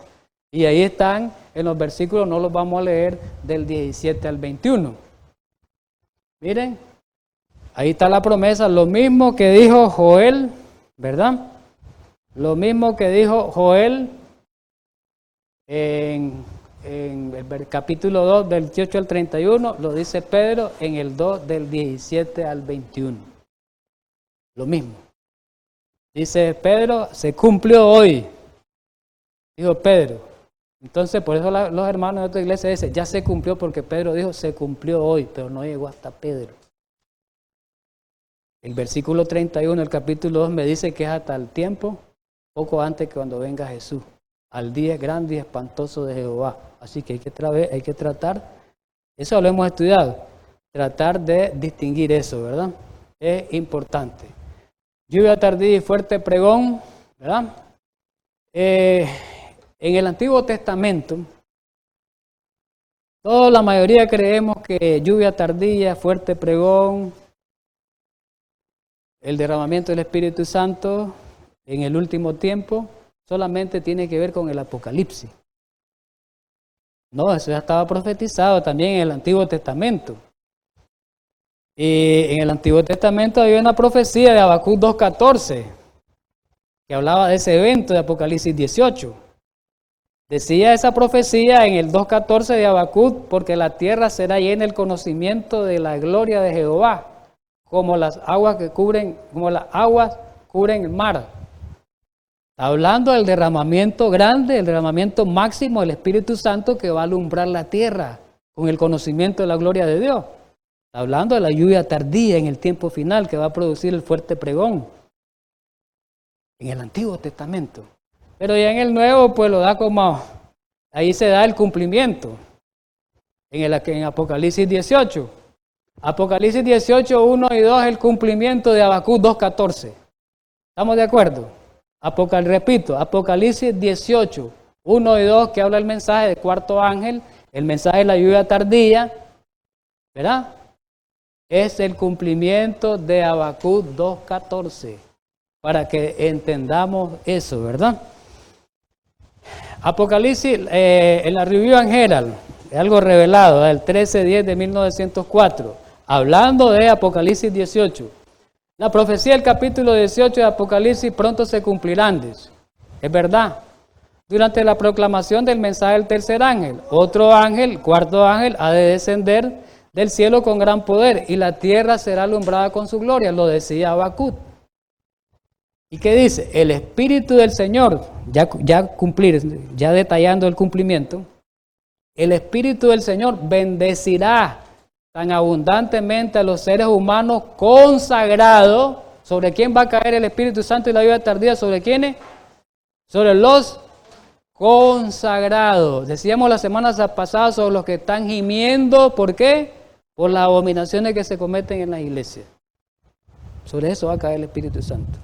Y ahí están en los versículos, no los vamos a leer del 17 al 21. Miren, ahí está la promesa, lo mismo que dijo Joel, ¿verdad? Lo mismo que dijo Joel en el capítulo 2 del 18 al 31, lo dice Pedro en el 2 del 17 al 21. Lo mismo. Dice Pedro, se cumplió hoy, dijo Pedro. Entonces, por eso los hermanos de otra iglesia dicen, ya se cumplió, porque Pedro dijo, se cumplió hoy, pero no llegó hasta Pedro. El versículo 31 del capítulo 2 me dice que es hasta el tiempo, poco antes que cuando venga Jesús, al día grande y espantoso de Jehová. Así que hay que tratar, eso lo hemos estudiado, tratar de distinguir eso, ¿verdad? Es importante. Lluvia tardía y fuerte pregón, ¿verdad? En el Antiguo Testamento, la mayoría creemos que lluvia tardía, fuerte pregón, el derramamiento del Espíritu Santo en el último tiempo, solamente tiene que ver con el Apocalipsis. No, eso ya estaba profetizado también en el Antiguo Testamento. Y en el Antiguo Testamento había una profecía de Habacuc 2:14, que hablaba de ese evento de Apocalipsis 18. Decía esa profecía en el 2:14 de Habacuc, porque la tierra será llena del conocimiento de la gloria de Jehová, como las aguas cubren el mar. Hablando del derramamiento grande, el derramamiento máximo del Espíritu Santo que va a alumbrar la tierra con el conocimiento de la gloria de Dios. Hablando de la lluvia tardía en el tiempo final que va a producir el fuerte pregón. En el Antiguo Testamento. Pero ya en el Nuevo, pues lo da como, ahí se da el cumplimiento. En Apocalipsis 18. Apocalipsis 18, 1 y 2 es el cumplimiento de Habacuc 2:14. ¿Estamos de acuerdo? Repito, Apocalipsis 18, 1 y 2, que habla el mensaje del cuarto ángel, el mensaje de la lluvia tardía, ¿verdad? Es el cumplimiento de Habacuc 2:14, para que entendamos eso, ¿verdad? Apocalipsis, en la Review and Herald, es algo revelado, el 13-10 de 1904, hablando de Apocalipsis 18. La profecía del capítulo 18 de Apocalipsis pronto se cumplirán, dice. Es verdad. Durante la proclamación del mensaje del tercer ángel, otro ángel, cuarto ángel, ha de descender del cielo con gran poder y la tierra será alumbrada con su gloria, lo decía Habacuc. ¿Y qué dice? El Espíritu del Señor, ya detallando el cumplimiento, el Espíritu del Señor bendecirá tan abundantemente a los seres humanos consagrados. ¿Sobre quién va a caer el Espíritu Santo y la lluvia tardía? ¿Sobre quiénes? Sobre los consagrados. Decíamos la semana pasada sobre los que están gimiendo. ¿Por qué? Por las abominaciones que se cometen en la iglesia. Sobre eso va a caer el Espíritu Santo.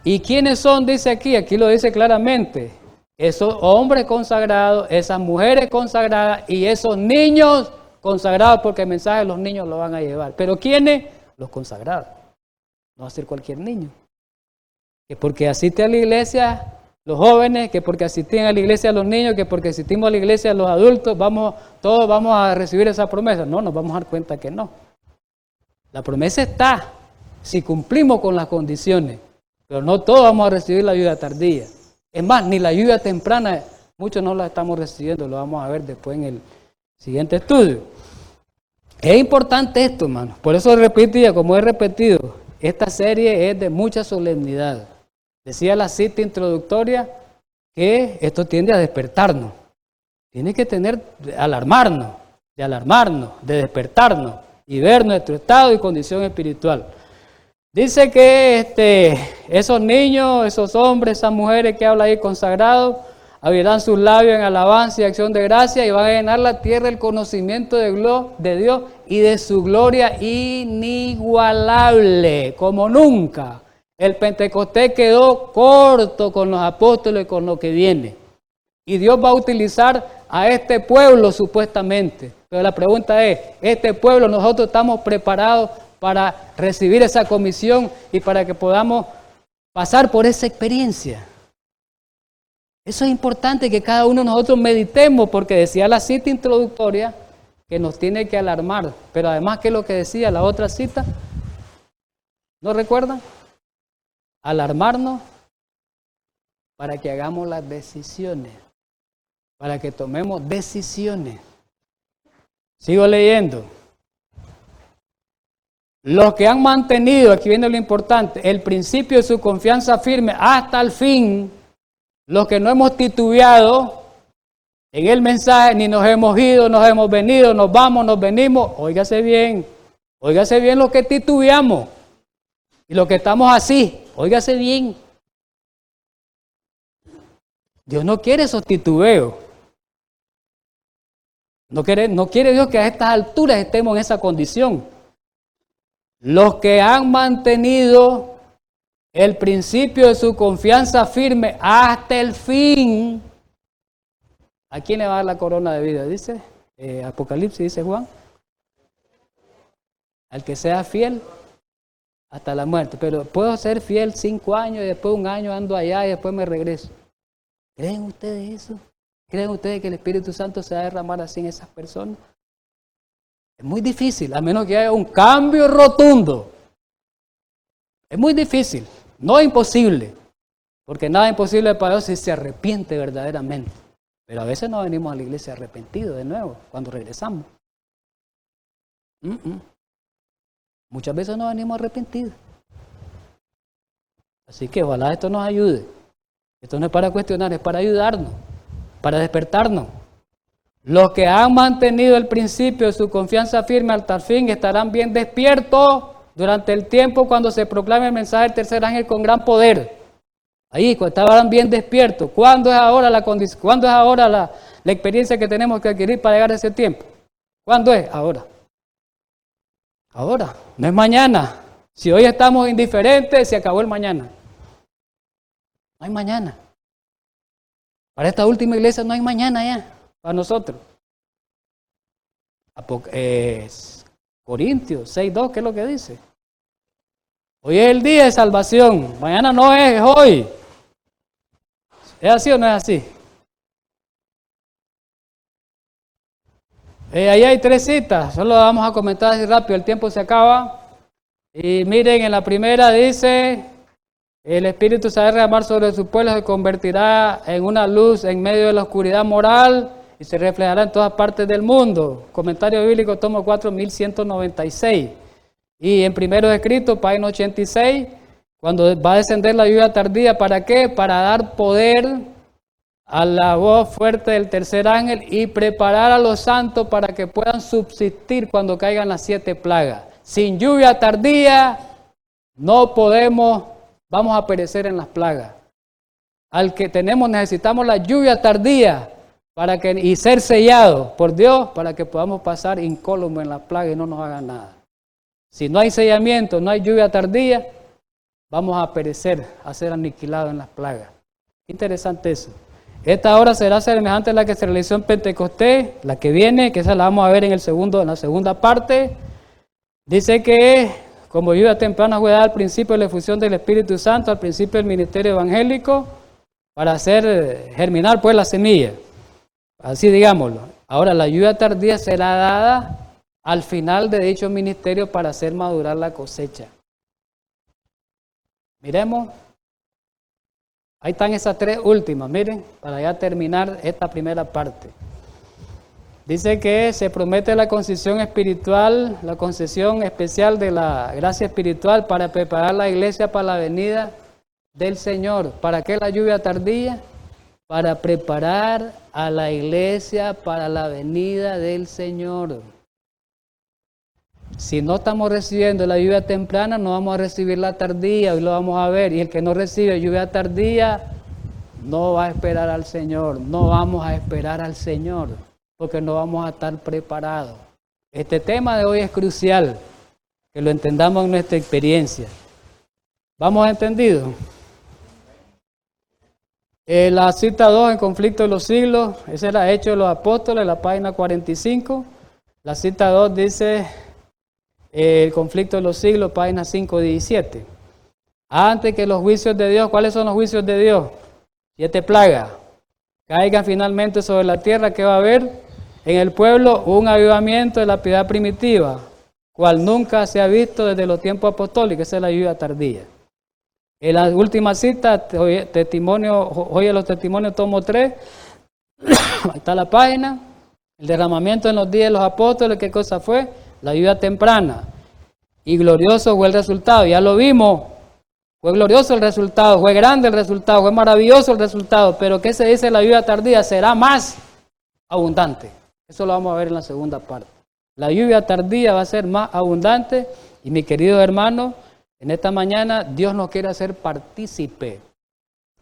¿Y quiénes son? Dice aquí, aquí lo dice claramente. Esos hombres consagrados, esas mujeres consagradas y esos niños consagrados, porque el mensaje de los niños lo van a llevar. ¿Pero quiénes? Los consagrados. No va a ser cualquier niño. Que porque asiste a la iglesia los jóvenes, que porque asisten a la iglesia los niños, que porque asistimos a la iglesia los adultos, todos vamos a recibir esa promesa. No, nos vamos a dar cuenta que no. La promesa está, si cumplimos con las condiciones, pero no todos vamos a recibir la ayuda tardía. Es más, ni la ayuda temprana, muchos no la estamos recibiendo, lo vamos a ver después en el siguiente estudio. Es importante esto, hermano. Por eso repetía, como he repetido, esta serie es de mucha solemnidad. Decía la cita introductoria que esto tiende a despertarnos. Tiene que alarmarnos, de despertarnos y ver nuestro estado y condición espiritual. Dice que esos niños, esos hombres, esas mujeres que habla ahí consagrados, abrirán sus labios en alabanza y acción de gracia y van a llenar la tierra el conocimiento de Dios y de su gloria inigualable, como nunca. El Pentecostés quedó corto con los apóstoles, con lo que viene. Y Dios va a utilizar a este pueblo supuestamente. Pero la pregunta es, ¿este pueblo nosotros estamos preparados para recibir esa comisión y para que podamos pasar por esa experiencia? Eso es importante que cada uno de nosotros meditemos, porque decía la cita introductoria que nos tiene que alarmar. Pero además, ¿qué es lo que decía la otra cita? ¿No recuerdan? Alarmarnos para que hagamos las decisiones, para que tomemos decisiones. Sigo leyendo. Los que han mantenido, aquí viene lo importante, el principio de su confianza firme hasta el fin, los que no hemos titubeado en el mensaje, ni nos hemos ido, nos hemos venido, nos vamos, nos venimos, óigase bien los que titubeamos y los que estamos así, óigase bien. Dios no quiere esos titubeos. No quiere Dios que a estas alturas estemos en esa condición. Los que han mantenido el principio de su confianza firme hasta el fin, ¿a quién le va a dar la corona de vida? Dice Apocalipsis, dice Juan. Al que sea fiel hasta la muerte. Pero puedo ser fiel 5 años y después 1 año ando allá y después me regreso. ¿Creen ustedes eso? ¿Creen ustedes que el Espíritu Santo se va a derramar así en esas personas? Es muy difícil, a menos que haya un cambio rotundo. Es muy difícil, no es imposible, porque nada es imposible para Dios si se arrepiente verdaderamente. Pero a veces no venimos a la iglesia arrepentidos de nuevo, cuando regresamos. Muchas veces no venimos arrepentidos. Así que ojalá esto nos ayude. Esto no es para cuestionar, es para ayudarnos, para despertarnos. Los que han mantenido el principio de su confianza firme hasta el fin estarán bien despiertos durante el tiempo cuando se proclame el mensaje del tercer ángel con gran poder. Ahí estarán bien despiertos. ¿Cuándo es ahora la condición? ¿Cuándo es ahora la experiencia que tenemos que adquirir para llegar a ese tiempo? ¿Cuándo es? Ahora. Ahora, no es mañana. Si hoy estamos indiferentes, se acabó el mañana. No hay mañana. Para esta última iglesia no hay mañana ya. Para nosotros. Corintios 6:2, ¿qué es lo que dice? Hoy es el día de salvación, mañana no es hoy. ¿Es así o no es así? Ahí hay 3 citas, solo vamos a comentar así rápido, el tiempo se acaba. Y miren, en la primera dice, el Espíritu se va a derramar sobre su pueblo, se convertirá en una luz en medio de la oscuridad moral y se reflejará en todas partes del mundo. Comentario bíblico, tomo 4196. Y en primeros escritos, página 86, cuando va a descender la lluvia tardía, ¿para qué? Para dar poder a la voz fuerte del tercer ángel y preparar a los santos para que puedan subsistir cuando caigan las 7 plagas. Sin lluvia tardía, no podemos, vamos a perecer en las plagas. necesitamos la lluvia tardía y ser sellados por Dios para que podamos pasar incólumes en la plaga y no nos hagan nada. Si no hay sellamiento, no hay lluvia tardía, vamos a perecer, a ser aniquilados en las plagas. Interesante eso. Esta hora será semejante a la que se realizó en Pentecostés, la que viene, que esa la vamos a ver en la segunda parte. Dice que como lluvia temprana fue dada al principio de la efusión del Espíritu Santo, al principio del ministerio evangélico, para hacer germinar pues la semilla. Así digámoslo. Ahora la lluvia tardía será dada al final de dicho ministerio para hacer madurar la cosecha. Miremos. Ahí están esas tres últimas, miren, para ya terminar esta primera parte. Dice que se promete la concesión espiritual, la concesión especial de la gracia espiritual para preparar la iglesia para la venida del Señor. ¿Para qué la lluvia tardía? Para preparar a la iglesia para la venida del Señor. Si no estamos recibiendo la lluvia temprana, no vamos a recibir la tardía, hoy lo vamos a ver. Y el que no recibe lluvia tardía, no va a esperar al Señor, no vamos a esperar al Señor, porque no vamos a estar preparados. Este tema de hoy es crucial, que lo entendamos en nuestra experiencia. ¿Vamos entendido? La cita 2 en Conflicto de los Siglos, esa era Hechos de los Apóstoles, la página 45. La cita 2 dice... El conflicto de los siglos, página 5:17. Antes que los juicios de Dios, ¿cuáles son los juicios de Dios? 7 plagas. Caigan finalmente sobre la tierra, que va a haber en el pueblo un avivamiento de la piedad primitiva, cual nunca se ha visto desde los tiempos apostólicos. Esa es la lluvia tardía. En la última cita, testimonio, Joya de los Testimonios, tomo 3. Ahí está la página. El derramamiento en los días de los apóstoles, ¿qué cosa fue? La lluvia temprana, y glorioso fue el resultado, ya lo vimos, fue glorioso el resultado, fue grande el resultado, fue maravilloso el resultado, pero ¿qué se dice de la lluvia tardía? Será más abundante. Eso lo vamos a ver en la segunda parte. La lluvia tardía va a ser más abundante, y mi querido hermano, en esta mañana Dios nos quiere hacer partícipe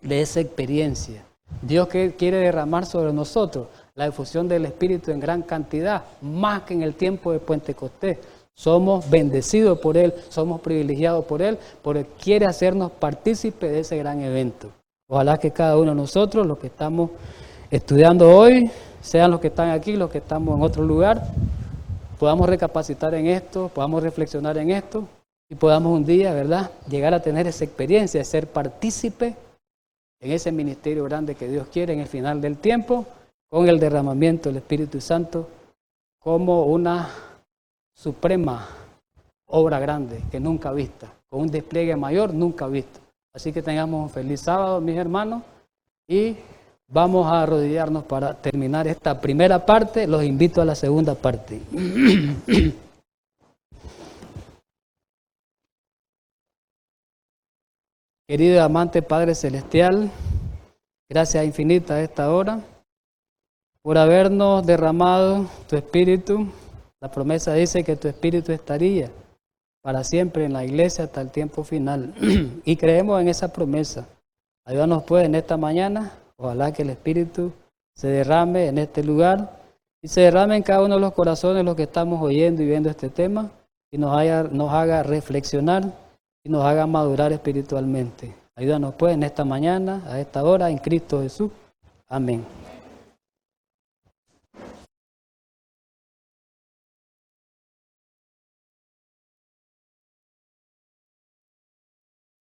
de esa experiencia. Dios quiere derramar sobre nosotros la efusión del Espíritu en gran cantidad, más que en el tiempo de Pentecostés. Somos bendecidos por Él, somos privilegiados por Él, porque quiere hacernos partícipes de ese gran evento. Ojalá que cada uno de nosotros, los que estamos estudiando hoy, sean los que están aquí, los que estamos en otro lugar, podamos recapacitar en esto, podamos reflexionar en esto, y podamos un día, ¿verdad?, llegar a tener esa experiencia de ser partícipe en ese ministerio grande que Dios quiere en el final del tiempo, con el derramamiento del Espíritu Santo como una suprema obra grande que nunca vista, con un despliegue mayor nunca visto. Así que tengamos un feliz sábado, mis hermanos, y vamos a arrodillarnos para terminar esta primera parte. Los invito a la segunda parte. Querido y amante Padre Celestial, gracias infinitas a esta hora por habernos derramado tu Espíritu. La promesa dice que tu Espíritu estaría para siempre en la iglesia hasta el tiempo final. Y creemos en esa promesa. Ayúdanos pues en esta mañana. Ojalá que el Espíritu se derrame en este lugar y se derrame en cada uno de los corazones los que estamos oyendo y viendo este tema, y nos haga reflexionar y nos haga madurar espiritualmente. Ayúdanos pues en esta mañana, a esta hora, en Cristo Jesús. Amén.